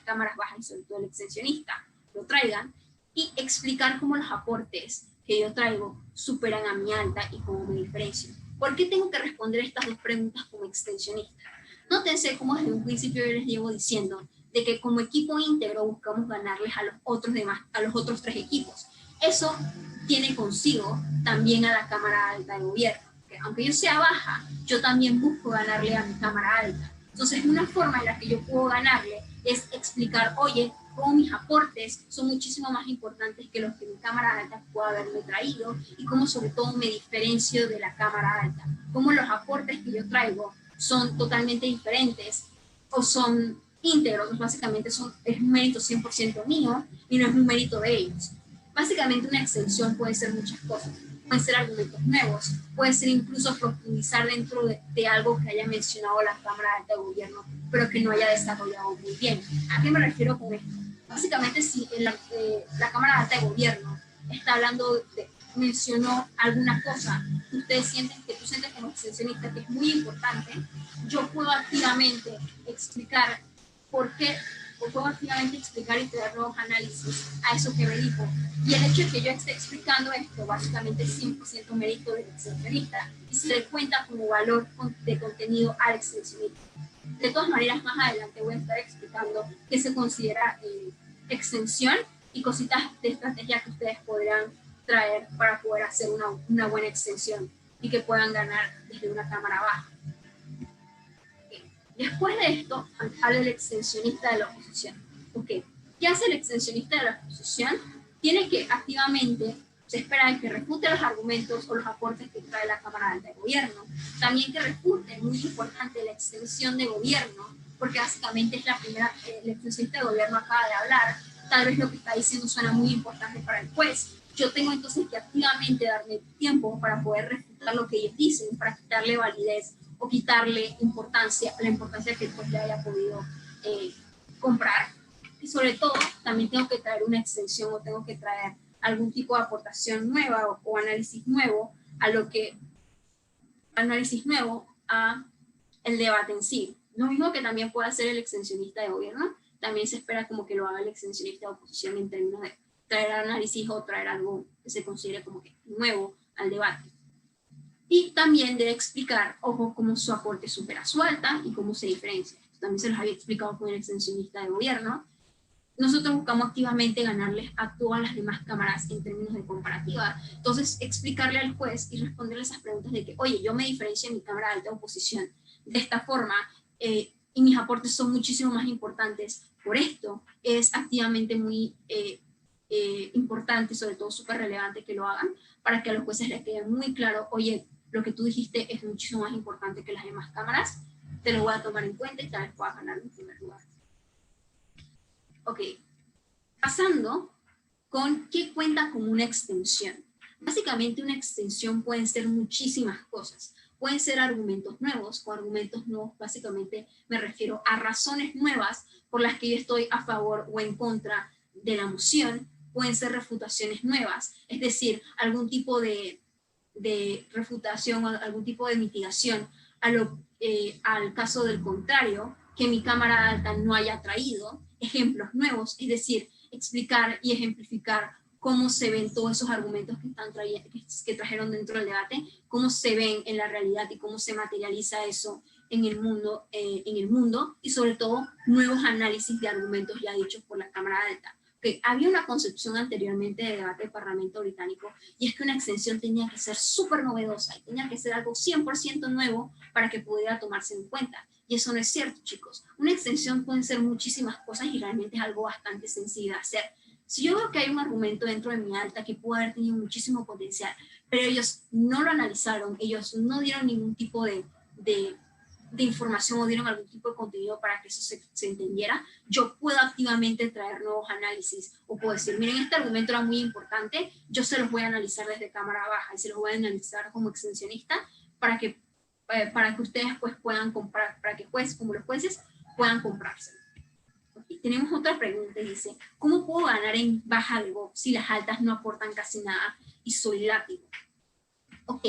cámaras bajas y sobre todo el extensionista lo traigan, y explicar cómo los aportes que yo traigo superan a mi alta y cómo me diferencio. ¿Por qué tengo que responder estas 2 preguntas como extensionista? Nótense cómo desde un principio yo les llevo diciendo de que como equipo íntegro buscamos ganarles a los otros 3 equipos. Eso tiene consigo también a la Cámara Alta de Gobierno. Que aunque yo sea baja, yo también busco ganarle a mi Cámara Alta. Entonces, una forma en la que yo puedo ganarle es explicar, oye, cómo mis aportes son muchísimo más importantes que los que mi Cámara Alta pueda haberme traído y cómo sobre todo me diferencio de la Cámara Alta. Cómo los aportes que yo traigo son totalmente diferentes o son íntegros, básicamente es un mérito 100% mío y no es un mérito de ellos. Básicamente una extensión puede ser muchas cosas, pueden ser argumentos nuevos, puede ser incluso profundizar dentro de algo que haya mencionado la Cámara Alta de Gobierno, pero que no haya desarrollado muy bien. ¿A qué me refiero con esto? Básicamente si la Cámara Alta de Gobierno está hablando mencionó alguna cosa que ustedes sienten, que tú sientes como extensionista que es muy importante, yo puedo activamente explicar por qué, o puedo activamente explicar y traer nuevos análisis a eso que me dijo. Y el hecho de que yo esté explicando esto, básicamente es 100% mérito del extensionista y se le cuenta como valor de contenido al extensionista. De todas maneras, más adelante voy a estar explicando qué se considera extensión y cositas de estrategia que ustedes podrán traer para poder hacer una buena extensión y que puedan ganar desde una cámara baja. Después de esto, habla el extensionista de la oposición. Okay. ¿Qué hace el extensionista de la oposición? Tiene que activamente, se espera que refute los argumentos o los aportes que trae la Cámara Alta de Gobierno. También que refute, muy importante, la extensión de gobierno, porque básicamente es la primera, el extensionista de gobierno acaba de hablar, tal vez lo que está diciendo suena muy importante para el juez. Yo tengo entonces que activamente darme tiempo para poder refutar lo que ellos dicen, para quitarle validez o quitarle importancia, la importancia que el juez le haya podido comprar. Y sobre todo, también tengo que traer una extensión o tengo que traer algún tipo de aportación nueva o análisis nuevo a lo que, análisis nuevo a el debate en sí. Lo mismo que también puede hacer el extensionista de gobierno, también se espera como que lo haga el extensionista de oposición en términos de traer análisis o traer algo que se considere como que nuevo al debate. Y también debe explicar, ojo, cómo su aporte supera su alta y cómo se diferencia. Esto también se los había explicado con el extensionista de gobierno. Nosotros buscamos activamente ganarles a todas las demás cámaras en términos de comparativa. Entonces, explicarle al juez y responderle esas preguntas de que, oye, yo me diferencio en mi cámara de alta oposición de esta forma y mis aportes son muchísimo más importantes por esto, es activamente muy importante, sobre todo súper relevante que lo hagan, para que a los jueces les quede muy claro, oye, lo que tú dijiste es muchísimo más importante que las demás cámaras, te lo voy a tomar en cuenta y tal vez puedas ganar en primer lugar. Ok, pasando con qué cuenta como una extensión. Básicamente una extensión pueden ser muchísimas cosas. Pueden ser argumentos nuevos, o argumentos nuevos básicamente me refiero a razones nuevas por las que yo estoy a favor o en contra de la moción. Pueden ser refutaciones nuevas, es decir, algún tipo de refutación, algún tipo de mitigación al caso del contrario, que mi cámara alta no haya traído, ejemplos nuevos, es decir, explicar y ejemplificar cómo se ven todos esos argumentos que trajeron dentro del debate, cómo se ven en la realidad y cómo se materializa eso en el mundo, y sobre todo nuevos análisis de argumentos ya dichos por la Cámara Alta. Que había una concepción anteriormente de debate del Parlamento británico y es que una extensión tenía que ser súper novedosa y tenía que ser algo 100% nuevo para que pudiera tomarse en cuenta. Y eso no es cierto, chicos. Una extensión pueden ser muchísimas cosas y realmente es algo bastante sencillo de hacer. Si yo veo que hay un argumento dentro de mi alta que pudo haber tenido muchísimo potencial, pero ellos no lo analizaron, ellos no dieron ningún tipo de información o dieron algún tipo de contenido para que eso se entendiera, yo puedo activamente traer nuevos análisis o puedo decir, miren, este argumento era muy importante, yo se los voy a analizar desde cámara baja y se los voy a analizar como extensionista para que ustedes pues puedan comprar, para que jueces como los jueces puedan comprárselo. Okay. Tenemos otra pregunta y dice, ¿cómo puedo ganar en baja de Bob si las altas no aportan casi nada y soy látigo? Ok,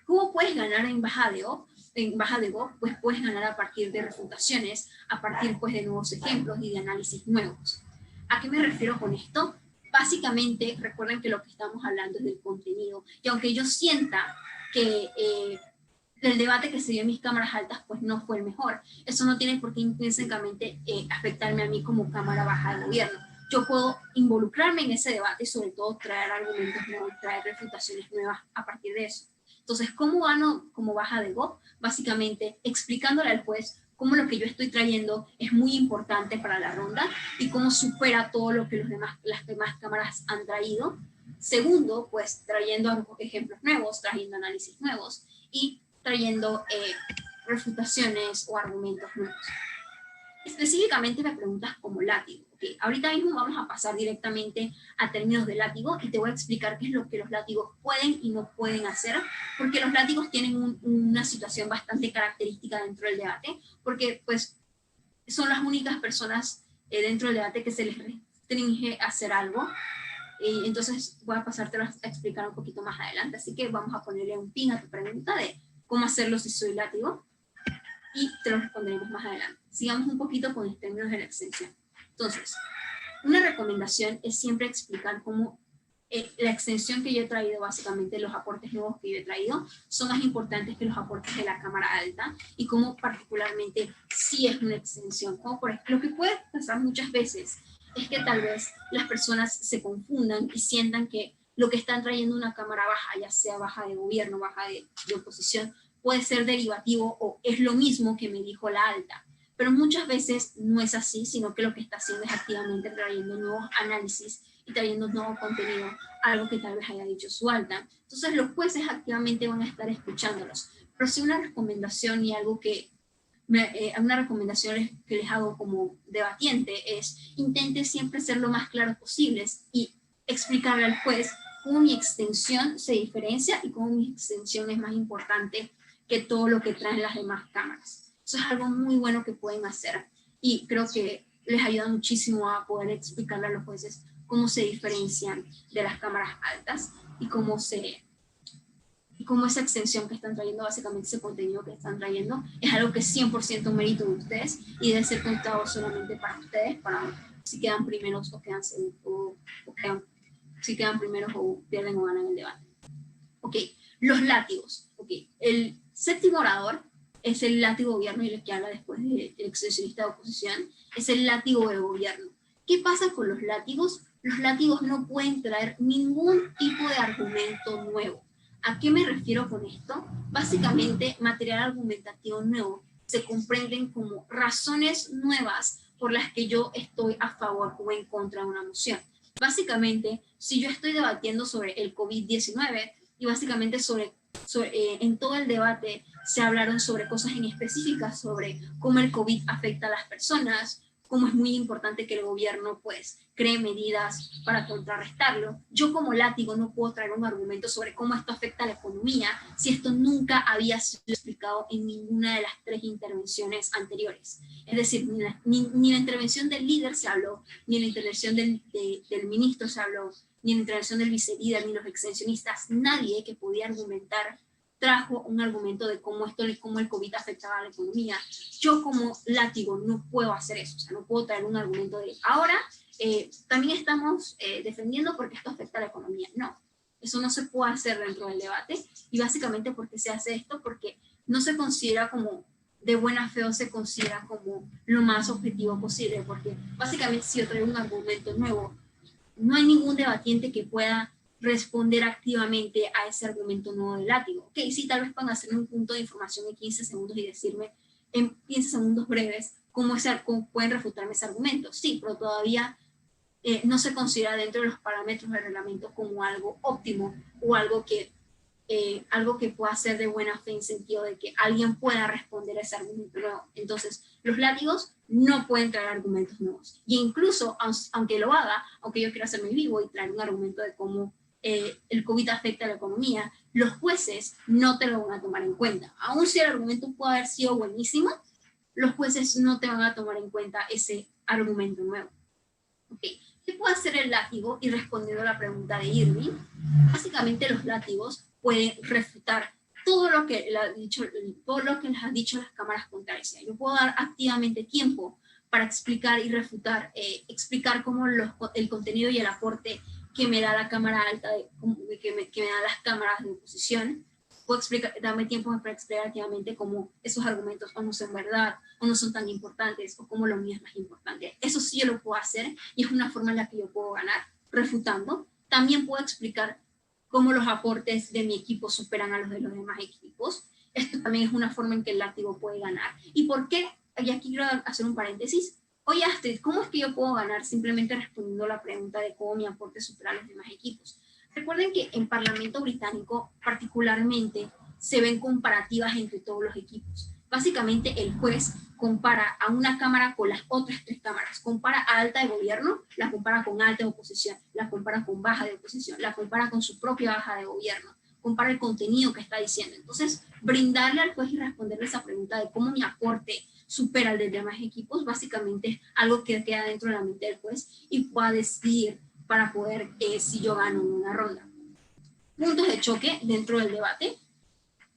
¿cómo puedes ganar en baja de Bob? En baja de Bob, pues puedes ganar a partir de refutaciones, a partir pues de nuevos ejemplos y de análisis nuevos. ¿A qué me refiero con esto? Básicamente, recuerden que lo que estamos hablando es del contenido, y aunque yo sienta que el debate que se dio en mis cámaras altas pues no fue el mejor, eso no tiene por qué intrínsecamente afectarme a mí como cámara baja de gobierno. Yo puedo involucrarme en ese debate y sobre todo traer argumentos nuevos, traer refutaciones nuevas a partir de eso. Entonces, ¿cómo gano como baja de Bob? Básicamente explicándole al juez cómo lo que yo estoy trayendo es muy importante para la ronda y cómo supera todo lo que las demás cámaras han traído. Segundo, pues trayendo ejemplos nuevos, trayendo análisis nuevos y trayendo refutaciones o argumentos nuevos. Específicamente me preguntas como látigo. Okay. Ahorita mismo vamos a pasar directamente a términos de látigo y te voy a explicar qué es lo que los látigos pueden y no pueden hacer, porque los látigos tienen una situación bastante característica dentro del debate, porque pues son las únicas personas dentro del debate que se les restringe hacer algo. Entonces voy a pasártelo a explicar un poquito más adelante, así que vamos a ponerle un pin a tu pregunta de cómo hacerlo si soy látigo y te lo responderemos más adelante. Sigamos un poquito con los términos de la extensión. Entonces, una recomendación es siempre explicar cómo la extensión que yo he traído, básicamente los aportes nuevos que yo he traído, son más importantes que los aportes de la cámara alta y cómo particularmente sí es una extensión. Como por ejemplo, lo que puede pasar muchas veces es que tal vez las personas se confundan y sientan que lo que están trayendo una cámara baja, ya sea baja de gobierno, baja de oposición, puede ser derivativo o es lo mismo que me dijo la alta. Pero muchas veces no es así, sino que lo que está haciendo es activamente trayendo nuevos análisis y trayendo nuevo contenido, algo que tal vez haya dicho su alta. Entonces los jueces activamente van a estar escuchándolos. Pero sí una recomendación y algo que una recomendación que les hago como debatiente es intente siempre ser lo más claro posible y explicarle al juez cómo mi extensión se diferencia y cómo mi extensión es más importante que todo lo que traen las demás cámaras. Eso es algo muy bueno que pueden hacer y creo que les ayuda muchísimo a poder explicarle a los jueces cómo se diferencian de las cámaras altas y cómo esa extensión que están trayendo, básicamente ese contenido que están trayendo, es algo que es 100% mérito de ustedes y debe ser contado solamente para ustedes, para si quedan primeros o quedan segundos, si quedan primeros o pierden o ganan el debate. Ok, los látigos. Ok, el séptimo orador es el látigo gobierno y el que habla después del extensionista de oposición, es el látigo de gobierno. ¿Qué pasa con los látigos? Los látigos no pueden traer ningún tipo de argumento nuevo. ¿A qué me refiero con esto? Básicamente, material argumentativo nuevo se comprenden como razones nuevas por las que yo estoy a favor o en contra de una moción. Básicamente, si yo estoy debatiendo sobre el COVID-19 y básicamente en todo el debate se hablaron sobre cosas en específicas, sobre cómo el COVID afecta a las personas, cómo es muy importante que el gobierno pues cree medidas para contrarrestarlo. Yo como látigo no puedo traer un argumento sobre cómo esto afecta a la economía si esto nunca había sido explicado en ninguna de las 3 intervenciones anteriores. Es decir, ni la intervención del líder se habló, ni la intervención del ministro se habló, ni la intervención del vicelíder, ni los extensionistas, nadie que podía argumentar trajo un argumento de cómo el COVID afectaba a la economía. Yo como látigo no puedo hacer eso, o sea, no puedo traer un argumento de ahora también estamos defendiendo porque esto afecta a la economía. No, eso no se puede hacer dentro del debate y básicamente porque se hace esto, porque no se considera como de buena fe o se considera como lo más objetivo posible, porque básicamente si yo traigo un argumento nuevo, no hay ningún debatiente que pueda responder activamente a ese argumento nuevo del látigo. Ok, sí, tal vez puedan hacerme un punto de información en 15 segundos y decirme en 15 segundos breves cómo pueden refutarme ese argumento. Sí, pero todavía no se considera dentro de los parámetros del reglamento como algo óptimo o algo que pueda ser de buena fe en sentido de que alguien pueda responder a ese argumento nuevo. Entonces, los látigos no pueden traer argumentos nuevos. Y incluso, aunque lo haga, aunque yo quiera hacerme vivo y traer un argumento de cómo el COVID afecta a la economía, los jueces no te lo van a tomar en cuenta. Aun si el argumento puede haber sido buenísimo, los jueces no te van a tomar en cuenta ese argumento nuevo. Okay. ¿Qué puede hacer el látigo? Y respondiendo a la pregunta de Irving, básicamente los látigos pueden refutar todo lo que les han dicho las cámaras contrarias. Yo puedo dar activamente tiempo para explicar y refutar, explicar cómo el contenido y el aporte que me da la cámara alta, que me dan las cámaras de oposición, puedo darme tiempo para explicar activamente cómo esos argumentos o no son verdad, o no son tan importantes, o cómo lo mío es más importante. Eso sí yo lo puedo hacer, y es una forma en la que yo puedo ganar, refutando. También puedo explicar cómo los aportes de mi equipo superan a los de los demás equipos. Esto también es una forma en que el látigo puede ganar. ¿Y por qué? Y aquí quiero hacer un paréntesis. Oye, Astrid, ¿cómo es que yo puedo ganar simplemente respondiendo a la pregunta de cómo mi aporte supera a los demás equipos? Recuerden que en Parlamento británico particularmente se ven comparativas entre todos los equipos. Básicamente el juez compara a una cámara con las otras 3 cámaras, compara a alta de gobierno, la compara con alta de oposición, la compara con baja de oposición, la compara con su propia baja de gobierno, compara el contenido que está diciendo. Entonces, brindarle al juez y responderle esa pregunta de cómo mi aporte supera el de demás equipos, básicamente es algo que queda dentro de la mente del juez y pueda decidir para poder si yo gano en una ronda. Puntos de choque dentro del debate,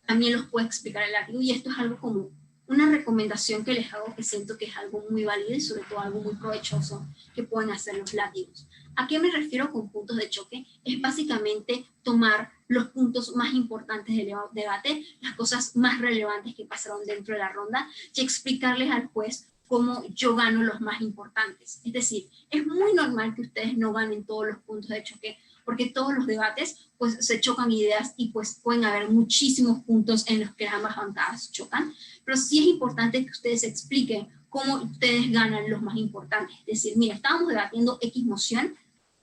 también los puede explicar el látigo, y esto es algo como una recomendación que les hago, que siento que es algo muy válido y sobre todo algo muy provechoso que pueden hacer los látigos. ¿A qué me refiero con puntos de choque? Es básicamente tomar los puntos más importantes del debate, las cosas más relevantes que pasaron dentro de la ronda, y explicarles al juez cómo yo gano los más importantes. Es decir, es muy normal que ustedes no ganen todos los puntos de choque, porque todos los debates pues se chocan ideas y pues pueden haber muchísimos puntos en los que ambas bancadas chocan, pero sí es importante que ustedes expliquen cómo ustedes ganan los más importantes. Es decir, mira, estábamos debatiendo X moción,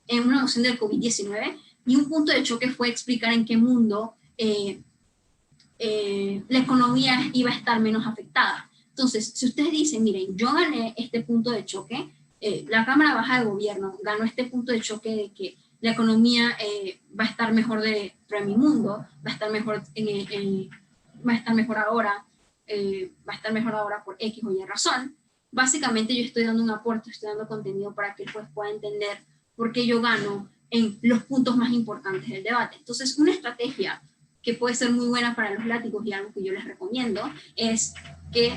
en una moción del COVID-19, y un punto de choque fue explicar en qué mundo la economía iba a estar menos afectada. Entonces, si ustedes dicen, miren, yo gané este punto de choque, la Cámara Baja de Gobierno ganó este punto de choque de que la economía va a estar mejor dentro de mi mundo, va a estar mejor, va a estar mejor ahora, va a estar mejor ahora por X o Y razón. Básicamente yo estoy dando un aporte, estoy dando contenido para que el juez pueda entender por qué yo gano en los puntos más importantes del debate. Entonces, una estrategia que puede ser muy buena para los látigos y algo que yo les recomiendo es que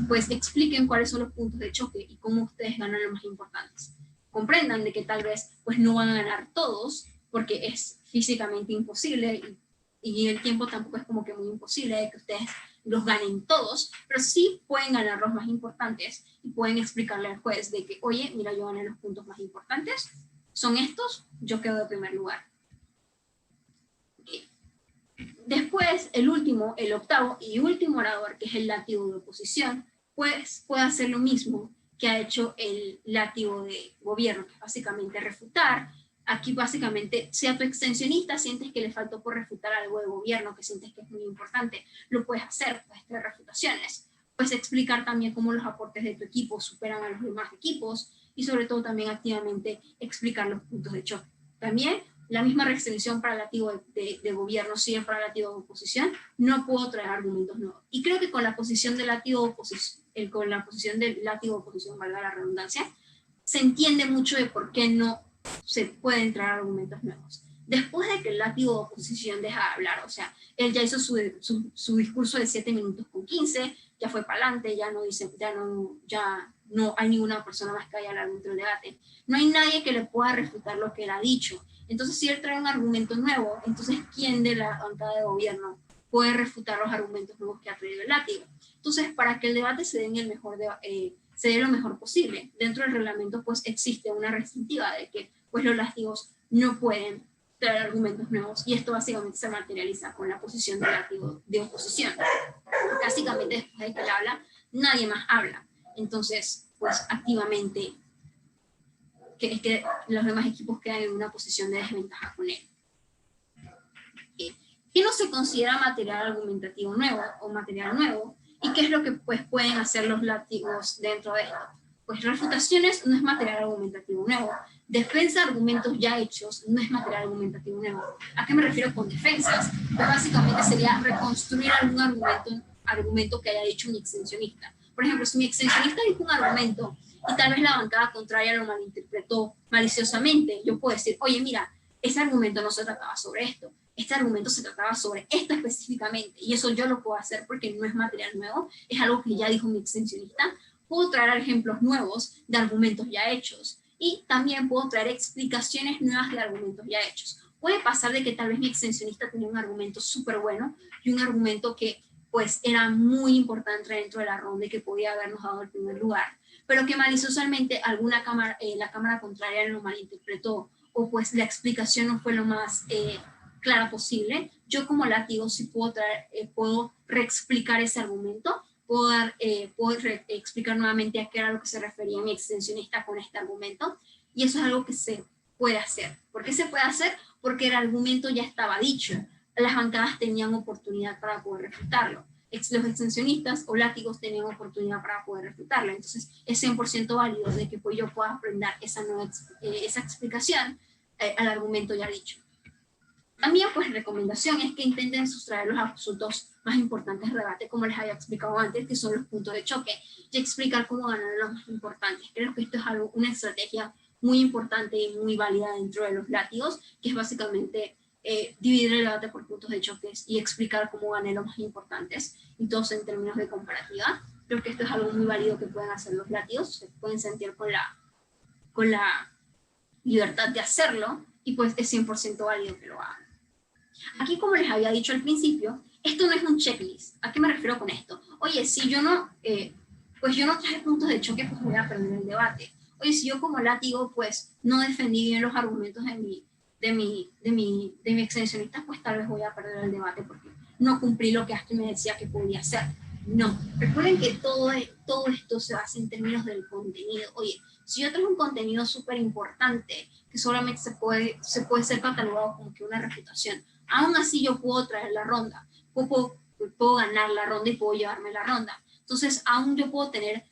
pues expliquen cuáles son los puntos de choque y cómo ustedes ganan los más importantes. Comprendan de que tal vez pues no van a ganar todos porque es físicamente imposible y el tiempo tampoco es como que muy imposible de que ustedes los ganen todos, pero sí pueden ganar los más importantes y pueden explicarle al juez de que, oye, mira, yo gané los puntos más importantes, son estos, yo quedo de primer lugar. Después, el último, el octavo y último orador, que es el látigo de oposición, pues puede hacer lo mismo que ha hecho el látigo de gobierno, que es básicamente refutar. Aquí básicamente, si a tu extensionista sientes que le faltó por refutar algo de gobierno, que sientes que es muy importante, lo puedes hacer, puedes tener refutaciones. Puedes explicar también cómo los aportes de tu equipo superan a los demás equipos y sobre todo también activamente explicar los puntos de choque. También la misma restricción para el látigo de gobierno sirve para el látigo de oposición, no puedo traer argumentos nuevos. Y creo que con la posición del látigo de oposición, con la posición del látigo de oposición, valga la redundancia, se entiende mucho de por qué no se pueden traer argumentos nuevos. Después de que el látigo de oposición deja de hablar, o sea, él ya hizo su discurso de 7 minutos con 15, ya fue para adelante, ya no hay ninguna persona más que haya hablado dentro del debate. No hay nadie que le pueda refutar lo que él ha dicho. Entonces, si él trae un argumento nuevo, entonces, ¿quién de la bancada de gobierno puede refutar los argumentos nuevos que ha traído el látigo? Entonces, para que el debate se dé se dé lo mejor posible, dentro del reglamento, pues, existe una restrictiva de que, pues, los látigos no pueden traer argumentos nuevos, y esto básicamente se materializa con la posición del látigo de oposición. Básicamente, después de que él habla, nadie más habla. Entonces, pues, activamente es que los demás equipos quedan en una posición de desventaja con él. ¿Qué no se considera material argumentativo nuevo o material nuevo? ¿Y qué es lo que pues, pueden hacer los látigos dentro de esto? Pues refutaciones no es material argumentativo nuevo. Defensa de argumentos ya hechos no es material argumentativo nuevo. ¿A qué me refiero con defensas? Pues básicamente sería reconstruir algún argumento que haya dicho un extensionista. Por ejemplo, si mi extensionista dijo un argumento y tal vez la bancada contraria lo malinterpretó maliciosamente, yo puedo decir, oye, mira, ese argumento no se trataba sobre esto, este argumento se trataba sobre esto específicamente, y eso yo lo puedo hacer porque no es material nuevo, es algo que ya dijo mi extensionista. Puedo traer ejemplos nuevos de argumentos ya hechos, y también puedo traer explicaciones nuevas de argumentos ya hechos. Puede pasar de que tal vez mi extensionista tenía un argumento súper bueno, y un argumento que pues era muy importante dentro de la ronda y que podía habernos dado el primer lugar, pero que maliciosamente la cámara contraria lo malinterpretó, o pues la explicación no fue lo más clara posible. Yo como látigo sí puedo reexplicar ese argumento, puedo explicar nuevamente a qué era lo que se refería mi extensionista con este argumento, y eso es algo que se puede hacer. ¿Por qué se puede hacer? Porque el argumento ya estaba dicho, las bancadas tenían oportunidad para poder refutarlo. los extensionistas o látigos tienen oportunidad para poder refutarla. Entonces es 100% válido de que pues, yo pueda aprender esa explicación al argumento ya dicho. También, pues, recomendación es que intenten sustraer los asuntos más importantes del debate, como les había explicado antes, que son los puntos de choque, y explicar cómo ganar los más importantes. Creo que esto es una estrategia muy importante y muy válida dentro de los látigos, que es básicamente dividir el debate por puntos de choque y explicar cómo gané los más importantes, y todos en términos de comparativa. Creo que esto es algo muy válido que pueden hacer los látigos, se pueden sentir con la libertad de hacerlo, y pues es 100% válido que lo hagan. Aquí, como les había dicho al principio, esto no es un checklist. ¿A qué me refiero con esto? Oye, si yo no, pues yo no traje puntos de choque, pues voy a perder el debate. Oye, si yo como látigo, pues no defendí bien los argumentos de mi extensionista, pues tal vez voy a perder el debate porque no cumplí lo que Astrid me decía que podía hacer. No, recuerden que todo esto se basa en términos del contenido. Oye, si yo traigo un contenido súper importante, que solamente se puede ser catalogado como que una refutación, aún así yo puedo traer la ronda, puedo ganar la ronda y puedo llevarme la ronda. Entonces, aún yo puedo tener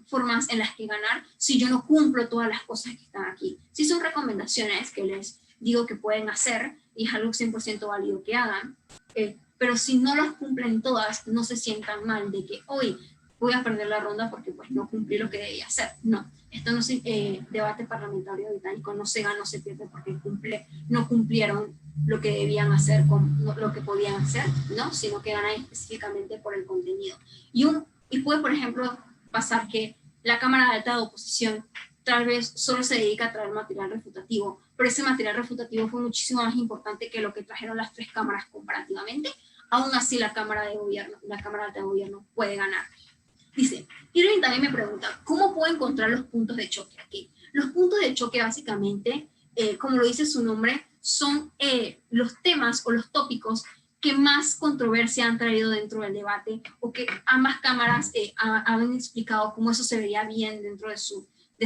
formas en las que ganar si yo no cumplo todas las cosas que están aquí. Sí son recomendaciones que les digo que pueden hacer y es algo 100% válido que hagan, pero si no las cumplen todas, no se sientan mal de que hoy voy a perder la ronda porque pues no cumplí lo que debía hacer. No, esto no es debate parlamentario británico, no se gana, no se pierde porque no cumplieron lo que debían hacer, lo que podían hacer, ¿no? Sino que ganan específicamente por el contenido. Y puede, por ejemplo, pasar que la Cámara de Alta de Oposición tal vez solo se dedica a traer material refutativo, pero ese material refutativo fue muchísimo más importante que lo que trajeron las tres cámaras comparativamente. Aún así, la Cámara de Alta de Gobierno puede ganar. Dice, Irving también me pregunta, ¿cómo puedo encontrar los puntos de choque aquí? Los puntos de choque básicamente, como lo dice su nombre, son los temas o los tópicos que más controversia han traído dentro del debate o que ambas cámaras han explicado cómo eso se vería bien dentro de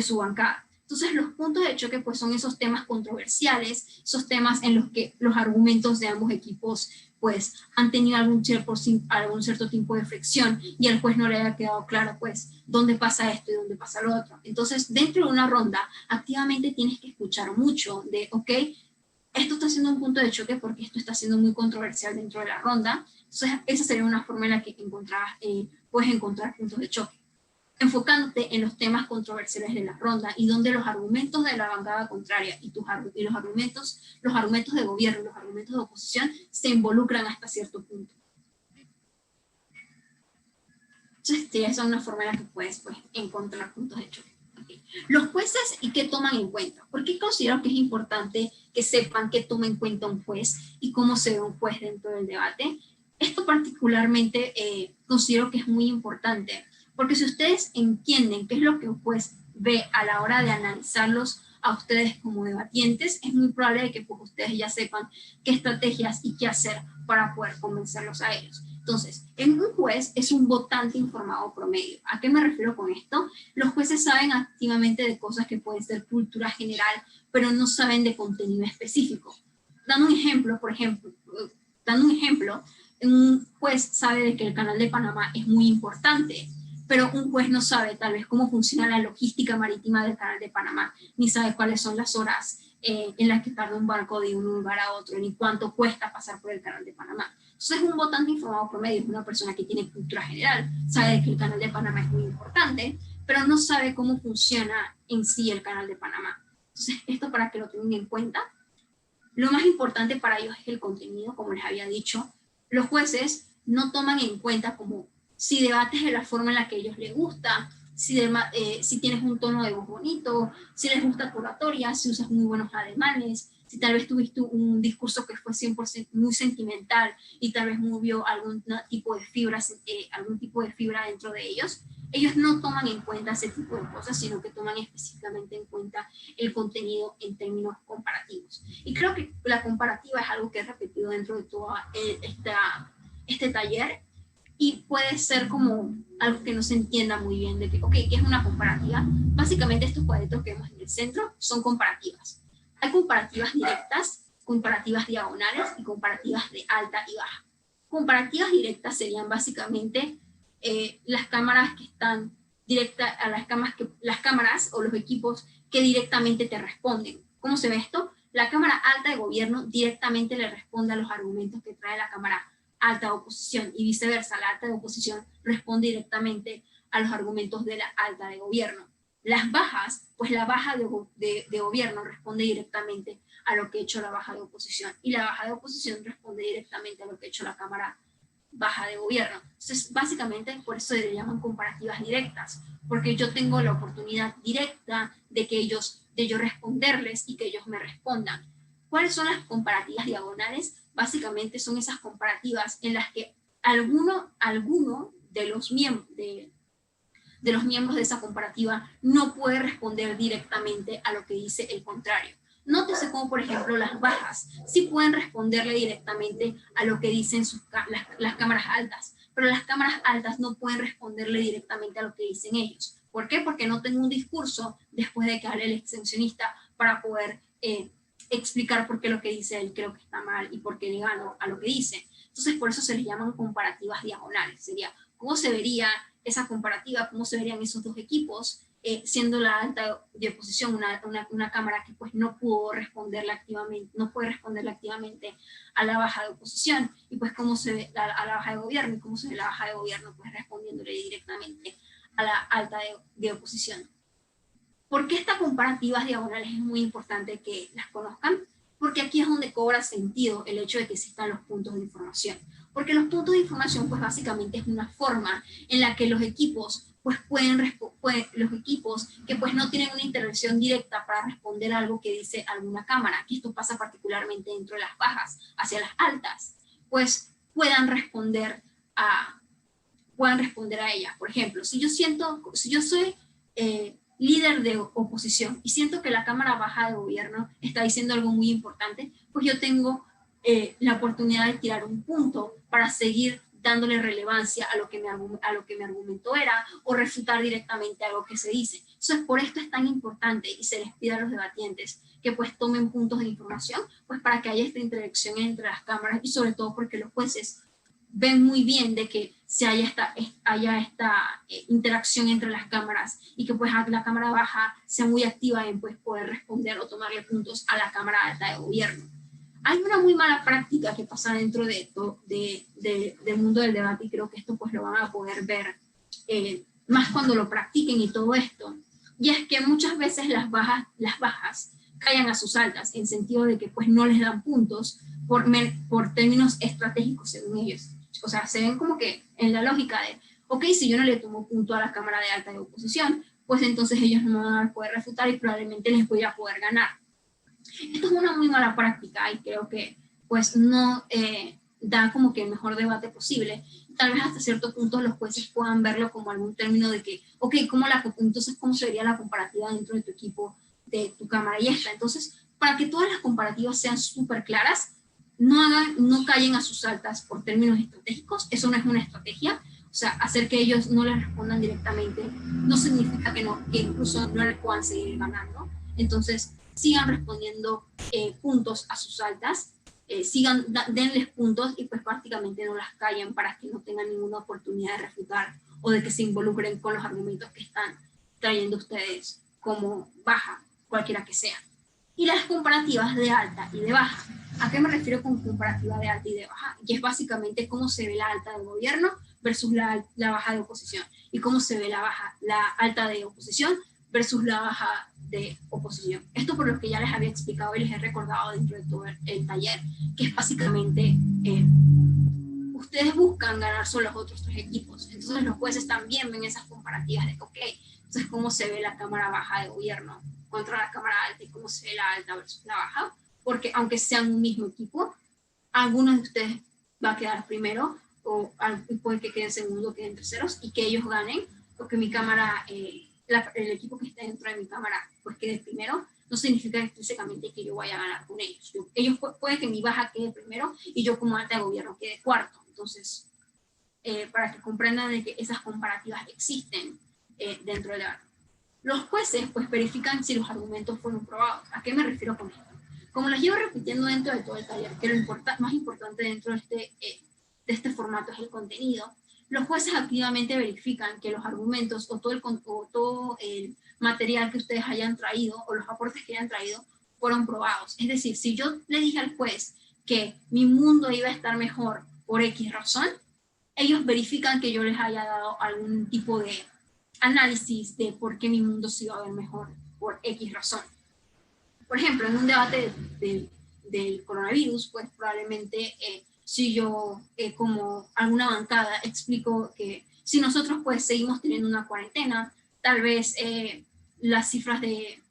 su bancada. Entonces los puntos de choque pues son esos temas controversiales, esos temas en los que los argumentos de ambos equipos pues han tenido algún cierto tipo de fricción y al juez no le haya quedado claro pues dónde pasa esto y dónde pasa lo otro. Entonces dentro de una ronda activamente tienes que escuchar mucho de ok, esto está siendo un punto de choque porque esto está siendo muy controversial dentro de la ronda. Entonces esa sería una forma en la que puedes encontrar puntos de choque, enfocándote en los temas controversiales de la ronda y donde los argumentos de la bancada contraria y los argumentos de gobierno y los argumentos de oposición se involucran hasta cierto punto. Entonces, esa es una forma en la que puedes pues, encontrar puntos de choque. Okay. Los jueces y qué toman en cuenta. ¿Por qué considero que es importante que sepan qué toma en cuenta un juez y cómo se ve un juez dentro del debate? Esto particularmente considero que es muy importante. Porque si ustedes entienden qué es lo que un juez ve a la hora de analizarlos a ustedes como debatientes, es muy probable que pues, ustedes ya sepan qué estrategias y qué hacer para poder convencerlos a ellos. Entonces, un juez es un votante informado promedio. ¿A qué me refiero con esto? Los jueces saben activamente de cosas que pueden ser cultura general, pero no saben de contenido específico. Dando un ejemplo, un juez sabe de que el Canal de Panamá es muy importante, pero un juez no sabe tal vez cómo funciona la logística marítima del Canal de Panamá, ni sabe cuáles son las horas en las que tarda un barco de un lugar a otro, ni cuánto cuesta pasar por el Canal de Panamá. Entonces un votante informado promedio es una persona que tiene cultura general, sabe que el Canal de Panamá es muy importante, pero no sabe cómo funciona en sí el Canal de Panamá. Entonces esto para que lo tengan en cuenta. Lo más importante para ellos es el contenido, como les había dicho. Los jueces no toman en cuenta como si debates de la forma en la que a ellos les gusta, si tienes un tono de voz bonito, si les gusta tu oratoria, si usas muy buenos ademanes, si tal vez tuviste un discurso que fue 100% muy sentimental y tal vez movió algún tipo de fibra dentro de ellos. Ellos no toman en cuenta ese tipo de cosas, sino que toman específicamente en cuenta el contenido en términos comparativos. Y creo que la comparativa es algo que he repetido dentro de todo este taller, y puede ser como algo que no se entienda muy bien de que, ok, ¿qué es una comparativa? Básicamente estos cuadritos que vemos en el centro son comparativas. Hay comparativas directas, comparativas diagonales y comparativas de alta y baja. Comparativas directas serían básicamente las cámaras que están directas a las cámaras o los equipos que directamente te responden. ¿Cómo se ve esto? La cámara alta de gobierno directamente le responde a los argumentos que trae la cámara alta de oposición y viceversa, la alta de oposición responde directamente a los argumentos de la alta de gobierno. Las bajas, pues la baja de gobierno responde directamente a lo que ha hecho la baja de oposición y la baja de oposición responde directamente a lo que ha hecho la cámara baja de gobierno. Entonces, básicamente, por eso se le llaman comparativas directas, porque yo tengo la oportunidad directa de yo responderles y que ellos me respondan. ¿Cuáles son las comparativas diagonales? Básicamente son esas comparativas en las que alguno de los miembros de esa comparativa no puede responder directamente a lo que dice el contrario. Nótese como, por ejemplo, las bajas sí pueden responderle directamente a lo que dicen las cámaras altas, pero las cámaras altas no pueden responderle directamente a lo que dicen ellos. ¿Por qué? Porque no tengo un discurso después de que hable el extensionista para poder explicar por qué lo que dice él creo que está mal y por qué le gano a lo que dice. Entonces, por eso se les llaman comparativas diagonales. Sería cómo se vería esa comparativa, cómo se verían esos dos equipos, siendo la alta de oposición una cámara que pues no puede responderle activamente a la baja de oposición, y pues cómo se ve a la baja de gobierno, y cómo se ve la baja de gobierno pues respondiéndole directamente a la alta de oposición. ¿Por qué estas comparativas diagonales es muy importante que las conozcan? Porque aquí es donde cobra sentido el hecho de que existan los puntos de información. Porque los puntos de información, pues básicamente es una forma en la que los equipos, pues los equipos que pues no tienen una intervención directa para responder a algo que dice alguna cámara, que esto pasa particularmente dentro de las bajas hacia las altas, pues puedan responder a ellas. Por ejemplo, si yo soy líder de oposición y siento que la Cámara Baja de Gobierno está diciendo algo muy importante, pues yo tengo la oportunidad de tirar un punto para seguir dándole relevancia a lo que mi argumento era, o refutar directamente algo que se dice. Entonces, por esto es tan importante y se les pide a los debatientes que pues tomen puntos de información, pues para que haya esta interacción entre las cámaras, y sobre todo porque los jueces ven muy bien de que haya esta interacción entre las cámaras, y que pues la cámara baja sea muy activa en pues poder responder o tomarle puntos a la cámara alta de gobierno. Hay una muy mala práctica que pasa dentro del mundo del debate, y creo que esto pues lo van a poder ver más cuando lo practiquen y todo esto, y es que muchas veces las bajas callan a sus altas, en sentido de que pues no les dan puntos por términos estratégicos según ellos. O sea, se ven como que en la lógica de, ok, si yo no le tomo punto a la cámara de alta de oposición, pues entonces ellos no me van a poder refutar y probablemente les voy a poder ganar. Esto es una muy mala práctica y creo que pues no da como que el mejor debate posible. Tal vez hasta cierto punto los jueces puedan verlo como algún término de que, ok, entonces ¿cómo sería la comparativa dentro de tu equipo, de tu cámara y esta? Entonces, para que todas las comparativas sean súper claras, no callen a sus altas por términos estratégicos. Eso no es una estrategia. O sea, hacer que ellos no les respondan directamente no significa que incluso no les puedan seguir ganando. Entonces, sigan respondiendo puntos a sus altas, denles puntos, y pues prácticamente no las callen para que no tengan ninguna oportunidad de refutar o de que se involucren con los argumentos que están trayendo ustedes como baja, cualquiera que sea. Y las comparativas de alta y de baja. ¿A qué me refiero con comparativa de alta y de baja? Y es básicamente cómo se ve la alta de gobierno versus la baja de oposición, y cómo se ve la alta de oposición versus la baja de oposición. Esto por lo que ya les había explicado y les he recordado dentro de todo el taller, que es básicamente ustedes buscan ganar sobre los otros tres equipos. Entonces los jueces también ven esas comparativas de, ok, entonces cómo se ve la cámara baja de gobierno contra la cámara alta, y cómo se ve la alta versus la baja, porque aunque sean un mismo equipo, algunos de ustedes va a quedar primero, o puede que queden segundo, queden terceros, y que ellos ganen, porque mi cámara, el equipo que esté dentro de mi cámara pues quede primero, no significa explícitamente que yo vaya a ganar con ellos. Puede que mi baja quede primero y yo como alta de gobierno quede cuarto. Entonces, para que comprendan de que esas comparativas existen dentro del debate. Los jueces pues verifican si los argumentos fueron probados. ¿A qué me refiero con esto? Como les llevo repitiendo dentro de todo el taller, que lo más importante dentro de de este formato es el contenido, los jueces activamente verifican que los argumentos o todo el material que ustedes hayan traído o los aportes que hayan traído fueron probados. Es decir, si yo le dije al juez que mi mundo iba a estar mejor por X razón, ellos verifican que yo les haya dado algún tipo de análisis de por qué mi mundo se iba a ver mejor por X razón. Por ejemplo, en un debate del coronavirus, pues probablemente si yo como alguna bancada explico que si nosotros pues seguimos teniendo una cuarentena, tal vez las cifras de,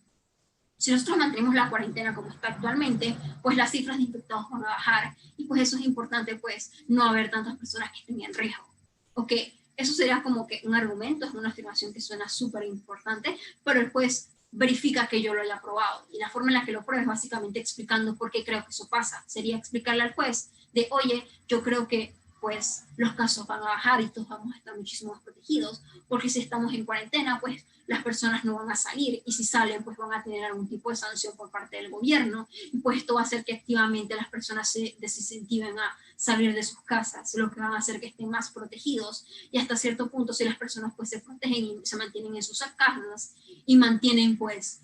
si nosotros mantenemos la cuarentena como está actualmente, pues las cifras de infectados van a bajar y pues eso es importante, pues no haber tantas personas que estén en riesgo. Ok, eso sería como que un argumento, es una afirmación que suena súper importante, pero el juez verifica que yo lo haya probado y la forma en la que lo prueba es básicamente explicando por qué creo que eso pasa. Sería explicarle al juez de, oye, yo creo que pues los casos van a bajar y todos vamos a estar muchísimo más protegidos, porque si estamos en cuarentena, pues las personas no van a salir y si salen, pues van a tener algún tipo de sanción por parte del gobierno y pues esto va a hacer que activamente las personas se desincentiven a salir de sus casas, lo que van a hacer que estén más protegidos y hasta cierto punto si las personas pues se protegen y se mantienen en sus casas y mantienen pues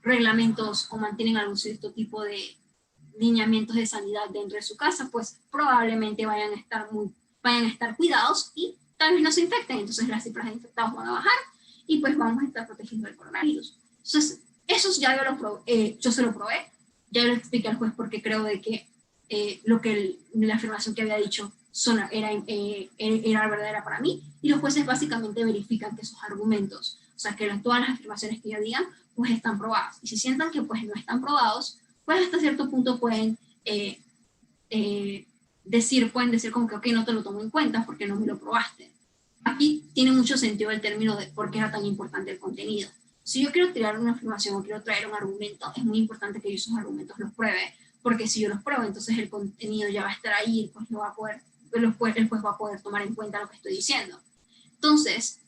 reglamentos o mantienen algún cierto tipo de lineamientos de sanidad dentro de su casa, pues probablemente vayan a estar cuidados y tal vez no se infecten, entonces las cifras de infectados van a bajar y pues vamos a estar protegiendo del coronavirus. Entonces, eso ya yo se lo probé, ya lo expliqué al juez porque creo de que la afirmación que había dicho era verdadera para mí, y los jueces básicamente verifican que esos argumentos, o sea, que todas las afirmaciones que yo diga, pues están probadas. Y si sientan que pues no están probados, pues hasta cierto punto pueden decir como que, ok, no te lo tomo en cuenta porque no me lo probaste. Aquí tiene mucho sentido el término de por qué era tan importante el contenido. Si yo quiero tirar una afirmación o quiero traer un argumento, es muy importante que yo esos argumentos los pruebe, porque si yo los pruebo, entonces el contenido ya va a estar ahí y pues el juez va a poder tomar en cuenta lo que estoy diciendo. Entonces,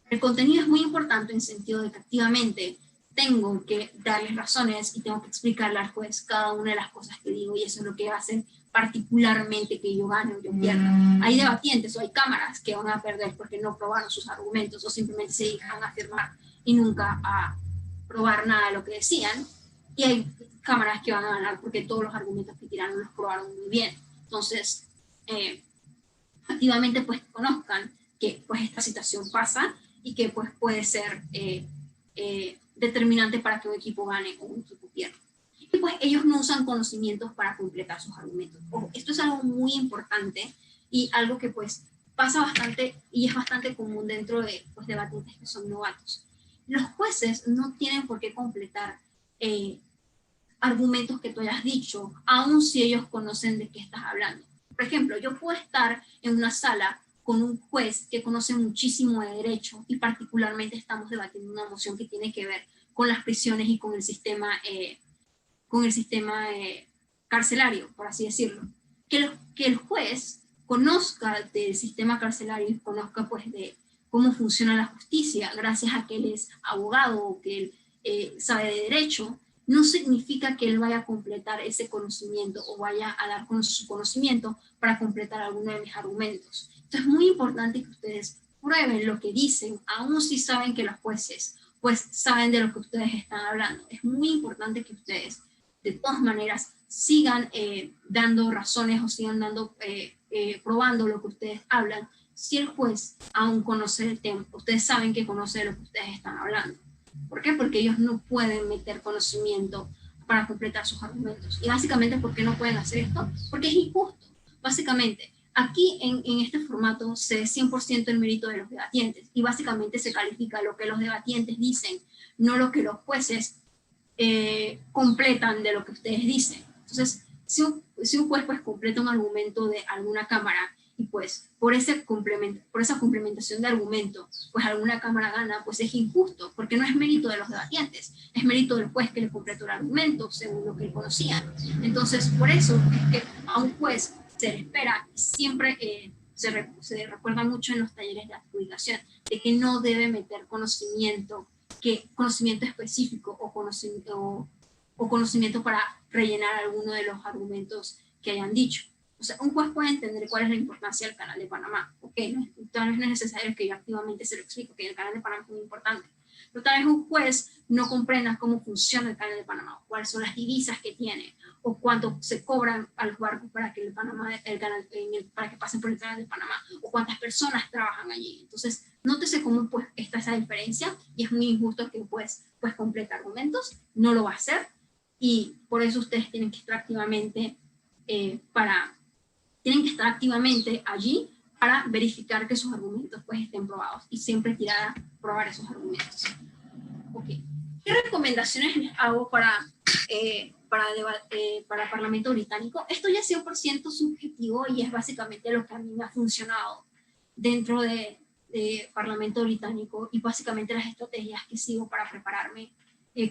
el contenido es muy importante en el sentido de que activamente tengo que darles razones y tengo que explicarle al juez cada una de las cosas que digo, y eso es lo que hace particularmente que yo gane o yo pierda. Hay debatientes o hay cámaras que van a perder porque no probaron sus argumentos o simplemente se dejaron afirmar y nunca a probar nada de lo que decían, y hay cámaras que van a ganar porque todos los argumentos que tiraron los probaron muy bien. Entonces, activamente pues conozcan que pues esta situación pasa y que pues puede ser determinante para que un equipo gane o un equipo pierda. Y pues ellos no usan conocimientos para completar sus argumentos. Ojo, esto es algo muy importante y algo que pues pasa bastante y es bastante común dentro de pues, debatientes que son novatos. Los jueces no tienen por qué completar argumentos que tú hayas dicho, aun si ellos conocen de qué estás hablando. Por ejemplo, yo puedo estar en una sala con un juez que conoce muchísimo de derecho y particularmente estamos debatiendo una moción que tiene que ver con las prisiones y con el sistema carcelario, por así decirlo. Que el juez conozca del sistema carcelario y conozca pues de cómo funciona la justicia gracias a que él es abogado o que él sabe de derecho, no significa que él vaya a completar ese conocimiento o vaya a dar con su conocimiento para completar alguno de mis argumentos. Entonces es muy importante que ustedes prueben lo que dicen, aun si saben que los jueces pues saben de lo que ustedes están hablando. Es muy importante que ustedes de todas maneras sigan dando razones o sigan probando lo que ustedes hablan. Si el juez aún conoce el tema, ustedes saben que conoce de lo que ustedes están hablando. ¿Por qué? Porque ellos no pueden meter conocimiento para completar sus argumentos. Y básicamente, ¿por qué no pueden hacer esto? Porque es injusto. Básicamente, aquí en este formato se es 100% el mérito de los debatientes y básicamente se califica lo que los debatientes dicen, no lo que los jueces completan de lo que ustedes dicen. Entonces, si un juez pues completa un argumento de alguna cámara y pues por esa complementación de argumento, pues alguna cámara gana, pues es injusto, porque no es mérito de los debatientes, es mérito del juez que le completó el argumento según lo que él conocía. Entonces, por eso es que a un juez se le espera, y siempre se recuerda mucho en los talleres de adjudicación, de que no debe meter conocimiento específico o conocimiento para rellenar alguno de los argumentos que hayan dicho. O sea, un juez puede entender cuál es la importancia del Canal de Panamá. Ok, tal vez no es necesario que yo activamente se lo explique, que el Canal de Panamá es muy importante. Pero tal vez un juez no comprenda cómo funciona el Canal de Panamá, cuáles son las divisas que tiene, o cuánto se cobran a los barcos para que, para que pasen por el Canal de Panamá, o cuántas personas trabajan allí. Entonces, nótese cómo pues, está esa diferencia, y es muy injusto que pues complete argumentos, no lo va a hacer, y por eso ustedes tienen que estar activamente allí para verificar que sus argumentos pues estén probados, y siempre tirar a probar esos argumentos. Ok. ¿Qué recomendaciones les hago para Parlamento Británico? Esto ya es 100% subjetivo y es básicamente lo que a mí me ha funcionado dentro de Parlamento Británico, y básicamente las estrategias que sigo para prepararme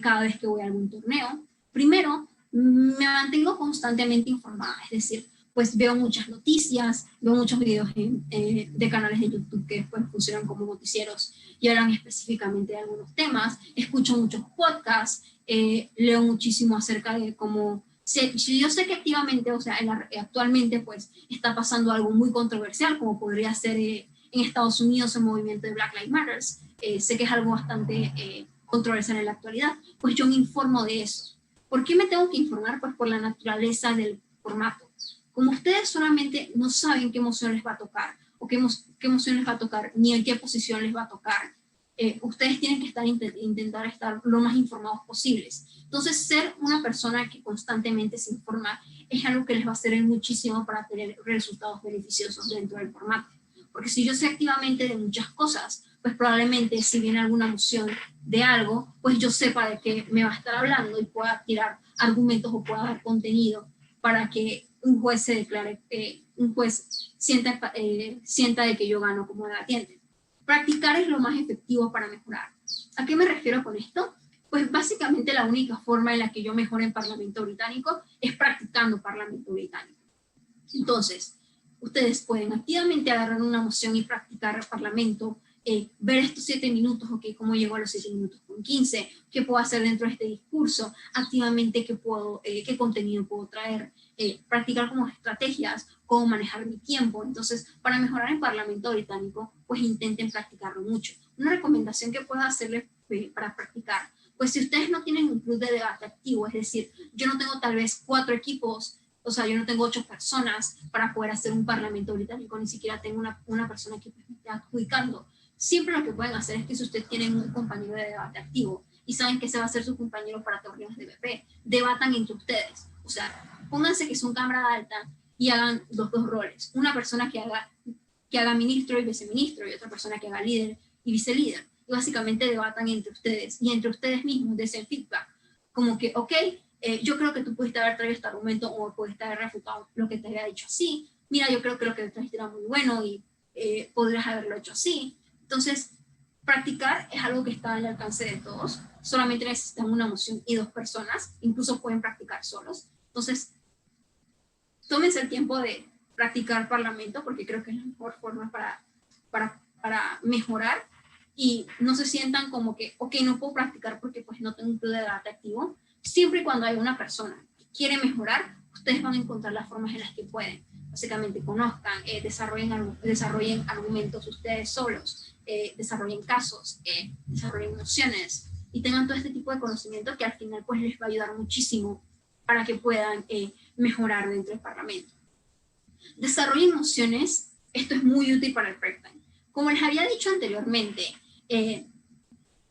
cada vez que voy a algún torneo. Primero, me mantengo constantemente informada, es decir, pues veo muchas noticias, veo muchos videos de canales de YouTube que pues funcionan como noticieros y hablan específicamente de algunos temas, escucho muchos podcasts, leo muchísimo acerca de cómo, si yo sé que activamente, o sea, actualmente pues está pasando algo muy controversial, como podría ser en Estados Unidos el movimiento de Black Lives Matter, sé que es algo bastante controversial en la actualidad, pues yo me informo de eso. ¿Por qué me tengo que informar? Pues por la naturaleza del formato. Como ustedes solamente no saben qué emoción les va a tocar, o qué emoción les va a tocar, ni en qué posición les va a tocar, ustedes tienen que intentar estar lo más informados posibles. Entonces, ser una persona que constantemente se informa es algo que les va a servir muchísimo para tener resultados beneficiosos dentro del formato. Porque si yo sé activamente de muchas cosas, pues probablemente si viene alguna moción de algo, pues yo sepa de qué me va a estar hablando y pueda tirar argumentos o pueda dar contenido para que un juez se declare, un juez sienta de que yo gano como debatiente. Practicar es lo más efectivo para mejorar. ¿A qué me refiero con esto? Pues básicamente la única forma en la que yo mejoro en Parlamento Británico es practicando Parlamento Británico. Entonces, ustedes pueden activamente agarrar una moción y practicar el Parlamento, ver estos 7 minutos, ok, cómo llego a los 7 minutos con 15, qué puedo hacer dentro de este discurso, activamente qué contenido puedo traer, practicar como estrategias, cómo manejar mi tiempo. Entonces, para mejorar en Parlamento Británico, pues intenten practicarlo mucho. Una recomendación que puedo hacerles para practicar, pues si ustedes no tienen un club de debate activo, es decir, yo no tengo tal vez 4 equipos, o sea, yo no tengo 8 personas para poder hacer un Parlamento Británico, ni siquiera tengo una persona que me esté adjudicando. Siempre lo que pueden hacer es que si ustedes tienen un compañero de debate activo y saben que ese va a ser su compañero para torneos de BP, debatan entre ustedes. O sea, pónganse que son cámara alta y hagan los 2 roles. Una persona que haga ministro y viceministro, y otra persona que haga líder y vicelíder. Y básicamente debatan entre ustedes, y entre ustedes mismos desen feedback. Como que, ok, yo creo que tú pudiste haber traído este argumento o pudiste haber refutado lo que te había dicho así. Mira, yo creo que lo que trajiste era muy bueno y podrías haberlo hecho así. Entonces, practicar es algo que está al alcance de todos. Solamente necesitan una moción y 2 personas. Incluso pueden practicar solos. Entonces, tómense el tiempo de practicar Parlamento, porque creo que es la mejor forma para mejorar. Y no se sientan como que, ok, no puedo practicar porque pues no tengo un club de debate activo. Siempre y cuando hay una persona que quiere mejorar, ustedes van a encontrar las formas en las que pueden. Básicamente conozcan, desarrollen argumentos ustedes solos, desarrollen casos, desarrollen nociones y tengan todo este tipo de conocimiento que al final pues les va a ayudar muchísimo para que puedan mejorar dentro del Parlamento. Desarrollen nociones, esto es muy útil para el prep time. Como les había dicho anteriormente,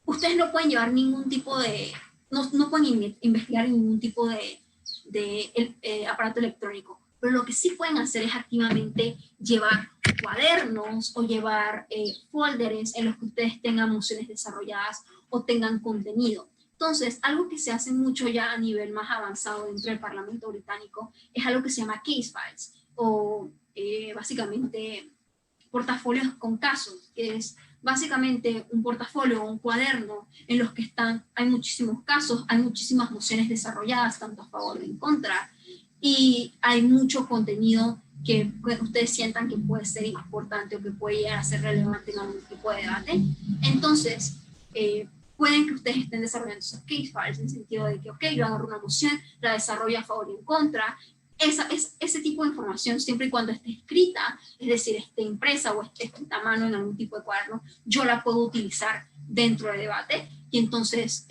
ustedes no pueden llevar ningún tipo de, no pueden investigar en ningún tipo de aparato electrónico, pero lo que sí pueden hacer es activamente llevar cuadernos o llevar folders en los que ustedes tengan mociones desarrolladas o tengan contenido. Entonces, algo que se hace mucho ya a nivel más avanzado dentro del Parlamento Británico es algo que se llama case files, o básicamente portafolios con casos, que es básicamente un portafolio o un cuaderno en los que hay muchísimos casos, hay muchísimas mociones desarrolladas, tanto a favor o en contra, y hay mucho contenido que ustedes sientan que puede ser importante o que puede llegar a ser relevante en algún tipo de debate. Entonces, pueden que ustedes estén desarrollando esos case files en el sentido de que, ok, yo agarro una moción, la desarrollo a favor y en contra, ese tipo de información, siempre y cuando esté escrita, es decir, esté impresa o esté escrita a mano en algún tipo de cuaderno, yo la puedo utilizar dentro del debate y entonces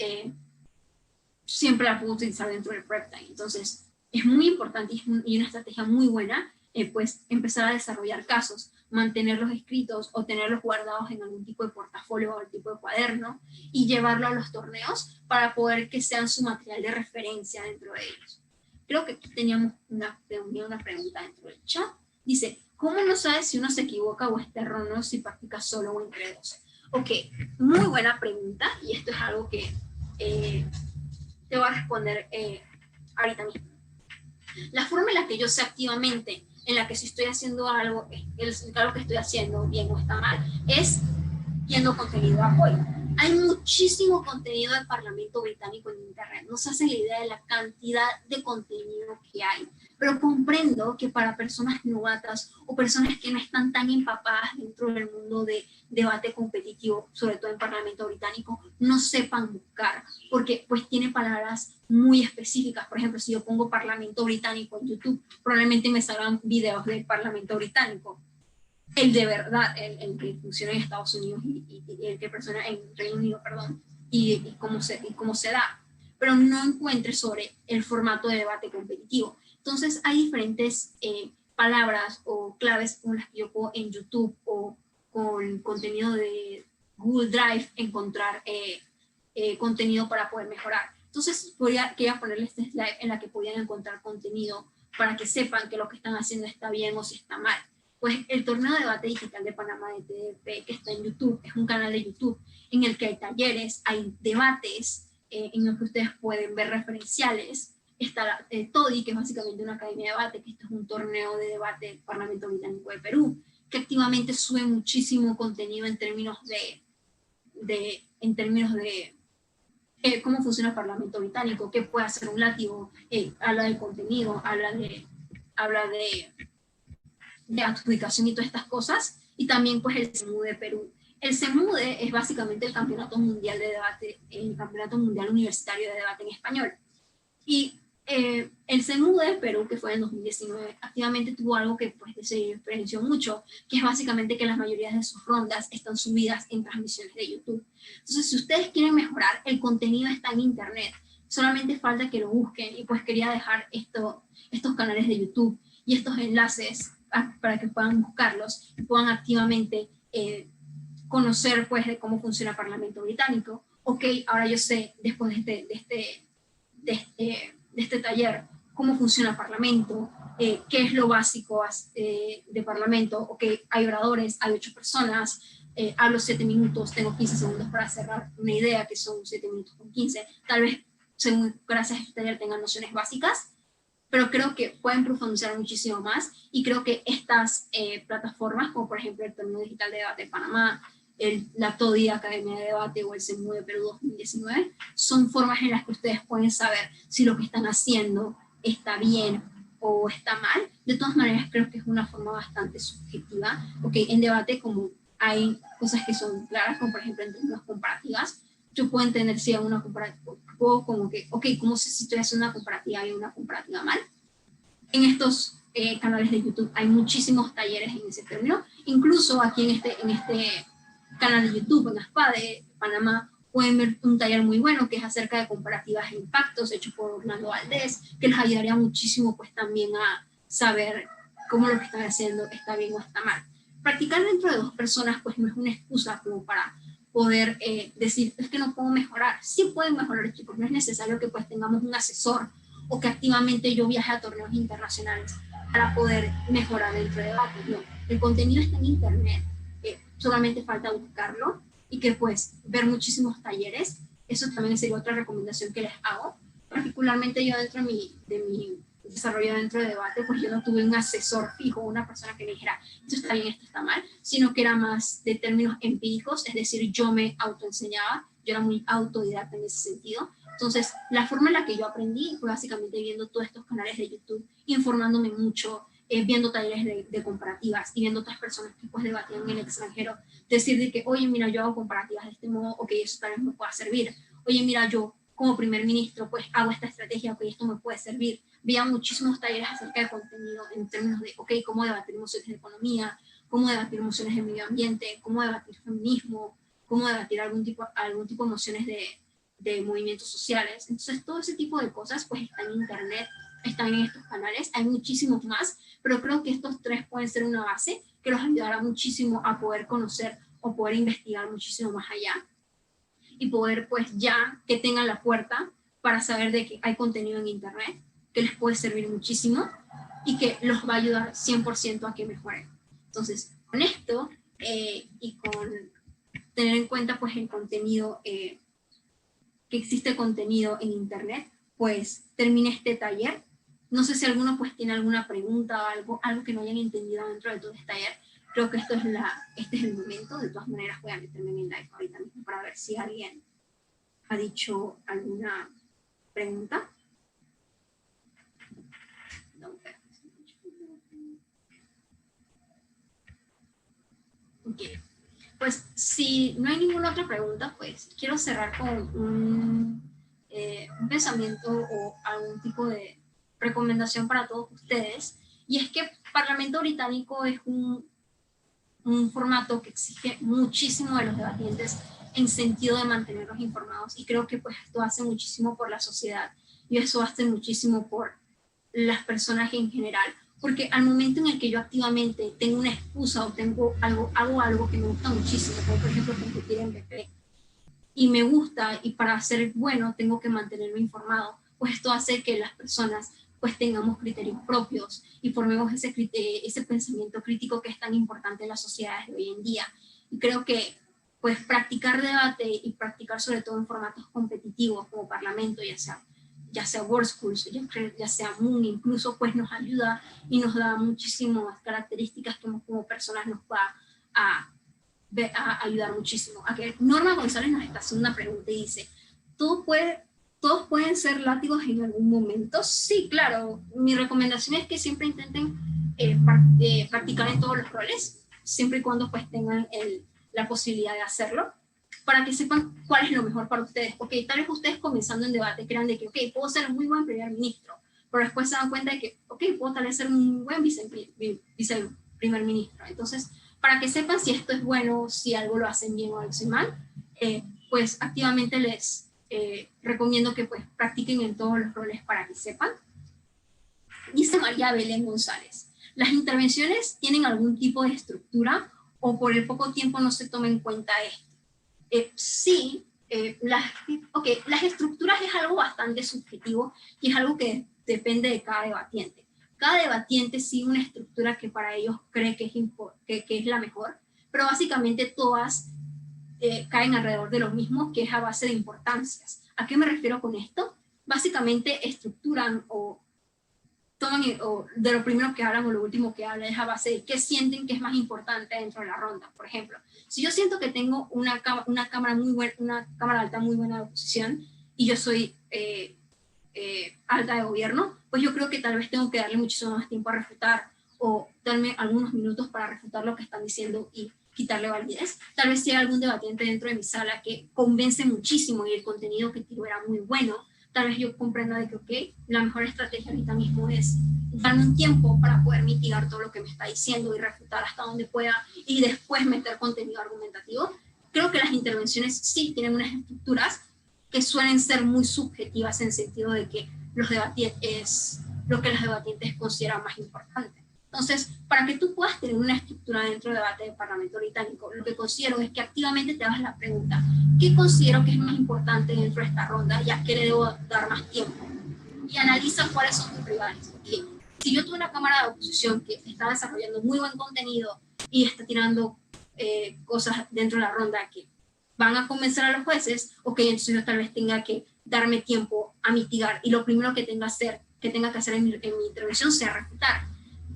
siempre la puedo utilizar dentro del prep time. Entonces, es muy importante y una estrategia muy buena, pues empezar a desarrollar casos, mantenerlos escritos o tenerlos guardados en algún tipo de portafolio o algún tipo de cuaderno y llevarlo a los torneos para poder que sean su material de referencia dentro de ellos. Creo que aquí teníamos una pregunta dentro del chat. Dice, ¿cómo no sabes si uno se equivoca o está erróneo si practica solo o entre dos? Ok, muy buena pregunta y esto es algo que te voy a responder ahorita mismo. La forma en la que yo sé activamente, en la que si estoy haciendo algo que estoy haciendo bien o está mal, es viendo contenido de apoyo. Hay muchísimo contenido del Parlamento Británico en Internet. No se hace la idea de la cantidad de contenido que hay. Pero comprendo que para personas novatas o personas que no están tan empapadas dentro del mundo de debate competitivo, sobre todo en el Parlamento Británico, no sepan buscar, porque pues tiene palabras muy específicas. Por ejemplo, si yo pongo Parlamento Británico en YouTube, probablemente me salgan videos del Parlamento Británico. El de verdad, el que funciona en Estados Unidos y el que funciona en Reino Unido, perdón, y cómo se da, pero no encuentre sobre el formato de debate competitivo. Entonces hay diferentes palabras o claves con las que yo puedo en YouTube o con contenido de Google Drive encontrar contenido para poder mejorar. Entonces quería ponerle este slide en la que podían encontrar contenido para que sepan que lo que están haciendo está bien o si está mal. Pues el Torneo de Debate Digital de Panamá de TDP, que está en YouTube, es un canal de YouTube en el que hay talleres, hay debates, en los que ustedes pueden ver referenciales. Está TODI, que es básicamente una academia de debate, que esto es un torneo de debate del Parlamento Británico de Perú, que activamente sube muchísimo contenido en términos de cómo funciona el Parlamento Británico, qué puede hacer un látigo, habla de contenido, habla de adjudicación y todas estas cosas, y también pues el CEMUDE de Perú. El CEMUDE es básicamente el Campeonato Mundial de Debate, el Campeonato Mundial Universitario de Debate en Español. Y el CEMUDE de Perú, que fue en 2019, activamente tuvo algo que pues se diferenció mucho, que es básicamente que la mayoría de sus rondas están subidas en transmisiones de YouTube. Entonces, si ustedes quieren mejorar, el contenido está en Internet, solamente falta que lo busquen, y pues quería dejar estos canales de YouTube y estos enlaces para que puedan buscarlos y puedan activamente conocer pues de cómo funciona el Parlamento Británico. Ok, ahora yo sé, después de este taller, cómo funciona el Parlamento, qué es lo básico de Parlamento. Ok, hay oradores, hay 8 personas, hablo 7 minutos, tengo 15 segundos para cerrar una idea, que son 7 minutos con 15. Tal vez, gracias a este taller, tengan nociones básicas, pero creo que pueden profundizar muchísimo más, y creo que estas plataformas, como por ejemplo el Torneo Digital de Debate de Panamá, la TODI Academia de Debate o el CEMUDE de Perú 2019, son formas en las que ustedes pueden saber si lo que están haciendo está bien o está mal. De todas maneras, creo que es una forma bastante subjetiva. Ok, en debate, como hay cosas que son claras, como por ejemplo en términos comparativas, yo puedo entender si hay una comparativa, como que, ok, ¿cómo sé si estoy haciendo una comparativa y una comparativa mal? En estos canales de YouTube hay muchísimos talleres en ese término. Incluso aquí en este canal de YouTube, en ASPA de Panamá, pueden ver un taller muy bueno que es acerca de comparativas e impactos, hecho por Orlando Valdés, que les ayudaría muchísimo pues también a saber cómo lo que están haciendo está bien o está mal. Practicar dentro de 2 personas pues no es una excusa como para poder decir, es que no puedo mejorar. Sí pueden mejorar, chicos, no es necesario que pues tengamos un asesor o que activamente yo viaje a torneos internacionales para poder mejorar dentro de debates. No, el contenido está en Internet, solamente falta buscarlo y que pues ver muchísimos talleres. Eso también sería otra recomendación que les hago. Particularmente yo dentro de mi desarrollo dentro de debate, pues yo no tuve un asesor fijo, una persona que me dijera, esto está bien, esto está mal, sino que era más de términos empíricos, es decir, yo me autoenseñaba, yo era muy autodidacta en ese sentido. Entonces, la forma en la que yo aprendí fue básicamente viendo todos estos canales de YouTube, informándome mucho, viendo talleres de comparativas y viendo otras personas que pues debatían en el extranjero, decir de que, oye, mira, yo hago comparativas de este modo, ok, eso tal vez me pueda servir. Oye, mira, yo como primer ministro, pues hago esta estrategia, ok, esto me puede servir. Veía muchísimos talleres acerca de contenido en términos de, ok, cómo debatir emociones de economía, cómo debatir emociones de medio ambiente, cómo debatir feminismo, cómo debatir algún tipo de emociones de movimientos sociales. Entonces, todo ese tipo de cosas, pues están en internet, están en estos canales, hay muchísimos más, pero creo que estos tres pueden ser una base que los ayudará muchísimo a poder conocer o poder investigar muchísimo más allá y poder pues ya que tengan la puerta para saber de que hay contenido en internet que les puede servir muchísimo y que los va a ayudar 100% a que mejoren. Entonces, con esto y con tener en cuenta pues el contenido, que existe contenido en internet, pues termine este taller. No sé si alguno pues tiene alguna pregunta o algo que no hayan entendido dentro de todo este taller. Creo que este es el momento. De todas maneras voy a meterme en el live ahorita mismo para ver si alguien ha dicho alguna pregunta. No, ok. Pues si no hay ninguna otra pregunta, pues quiero cerrar con un pensamiento o algún tipo de recomendación para todos ustedes. Y es que Parlamento Británico es un formato que exige muchísimo de los debatientes en sentido de mantenerlos informados, y creo que pues esto hace muchísimo por la sociedad y eso hace muchísimo por las personas en general, porque al momento en el que yo activamente tengo una excusa o hago algo que me gusta muchísimo, como por ejemplo competir en BP, y me gusta, y para ser bueno tengo que mantenerme informado, pues esto hace que las personas pues tengamos criterios propios y formemos ese pensamiento crítico que es tan importante en las sociedades de hoy en día. Y creo que pues practicar debate y practicar sobre todo en formatos competitivos como Parlamento, ya sea World Schools, ya sea Moon, incluso pues nos ayuda y nos da muchísimas características que como personas nos va a ayudar muchísimo. A que Norma González nos está haciendo una pregunta y dice, ¿todos pueden ser látigos en algún momento? Sí, claro. Mi recomendación es que siempre intenten practicar en todos los roles, siempre y cuando pues tengan la posibilidad de hacerlo, para que sepan cuál es lo mejor para ustedes. Porque tal vez ustedes comenzando en debate crean de que, ok, puedo ser un muy buen primer ministro, pero después se dan cuenta de que, ok, puedo tal vez ser un buen viceprimer ministro. Entonces, para que sepan si esto es bueno, si algo lo hacen bien o lo hacen mal, pues activamente les recomiendo que pues practiquen en todos los roles para que sepan. Dice María Belén González, ¿las intervenciones tienen algún tipo de estructura o por el poco tiempo no se toma en cuenta esto? Sí, las estructuras es algo bastante subjetivo y es algo que depende de cada debatiente. Cada debatiente sigue una estructura que para ellos cree que es la mejor, pero básicamente todas caen alrededor de lo mismo, que es a base de importancias. ¿A qué me refiero con esto? Básicamente estructuran o toman, o de lo primero que hablan o lo último que hablan es a base de qué sienten que es más importante dentro de la ronda. Por ejemplo, si yo siento que tengo una cámara alta muy buena de oposición y yo soy alta de gobierno, pues yo creo que tal vez tengo que darle muchísimo más tiempo a refutar o darme algunos minutos para refutar lo que están diciendo y quitarle validez. Tal vez si hay algún debatiente dentro de mi sala que convence muchísimo y el contenido que tiro era muy bueno, tal vez yo comprenda de que, ok, la mejor estrategia ahorita mismo es darme un tiempo para poder mitigar todo lo que me está diciendo y refutar hasta donde pueda y después meter contenido argumentativo. Creo que las intervenciones sí tienen unas estructuras que suelen ser muy subjetivas en el sentido de que los debatientes es lo que los debatientes consideran más importante. Entonces, para que tú puedas tener una estructura dentro del debate del Parlamento Británico, lo que considero es que activamente te hagas la pregunta, ¿qué considero que es más importante dentro de esta ronda y a qué le debo dar más tiempo? Y analiza cuáles son tus rivales. Okay. Si yo tuve una cámara de oposición que está desarrollando muy buen contenido y está tirando cosas dentro de la ronda que van a convencer a los jueces, ok, entonces yo tal vez tenga que darme tiempo a mitigar y lo primero que tenga que hacer en mi intervención sea refutar.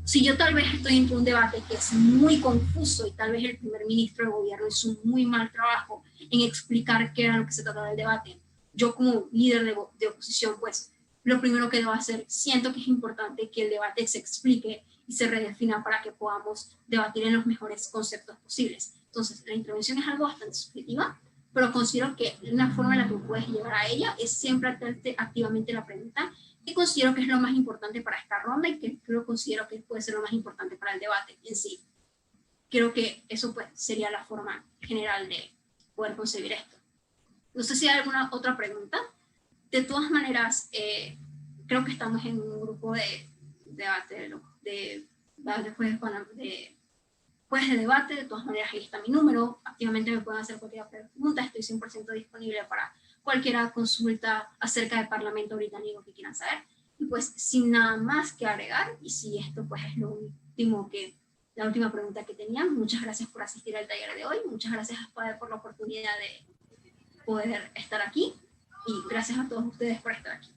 Si yo tal vez estoy entre un debate que es muy confuso y tal vez el primer ministro de gobierno hizo un muy mal trabajo en explicar qué era lo que se trataba del debate, yo como líder de oposición, pues lo primero que debo hacer, siento que es importante que el debate se explique y se redefina para que podamos debatir en los mejores conceptos posibles. Entonces, la intervención es algo bastante subjetiva, pero considero que una forma en la que puedes llegar a ella es siempre hacerte activamente la pregunta, que considero que es lo más importante para esta ronda y que creo considero que puede ser lo más importante para el debate en sí. Creo que eso pues sería la forma general de poder concebir esto. No sé si hay alguna otra pregunta. De todas maneras, creo que estamos en un grupo de debate, de jueves de debate. De todas maneras, ahí está mi número. Activamente me pueden hacer cualquier pregunta. Estoy 100% disponible para cualquier consulta acerca del Parlamento británico que quieran saber. Y pues, sin nada más que agregar, y si esto pues es lo último la última pregunta que tenían, muchas gracias por asistir al taller de hoy. Muchas gracias a Spade por la oportunidad de poder estar aquí. Y gracias a todos ustedes por estar aquí.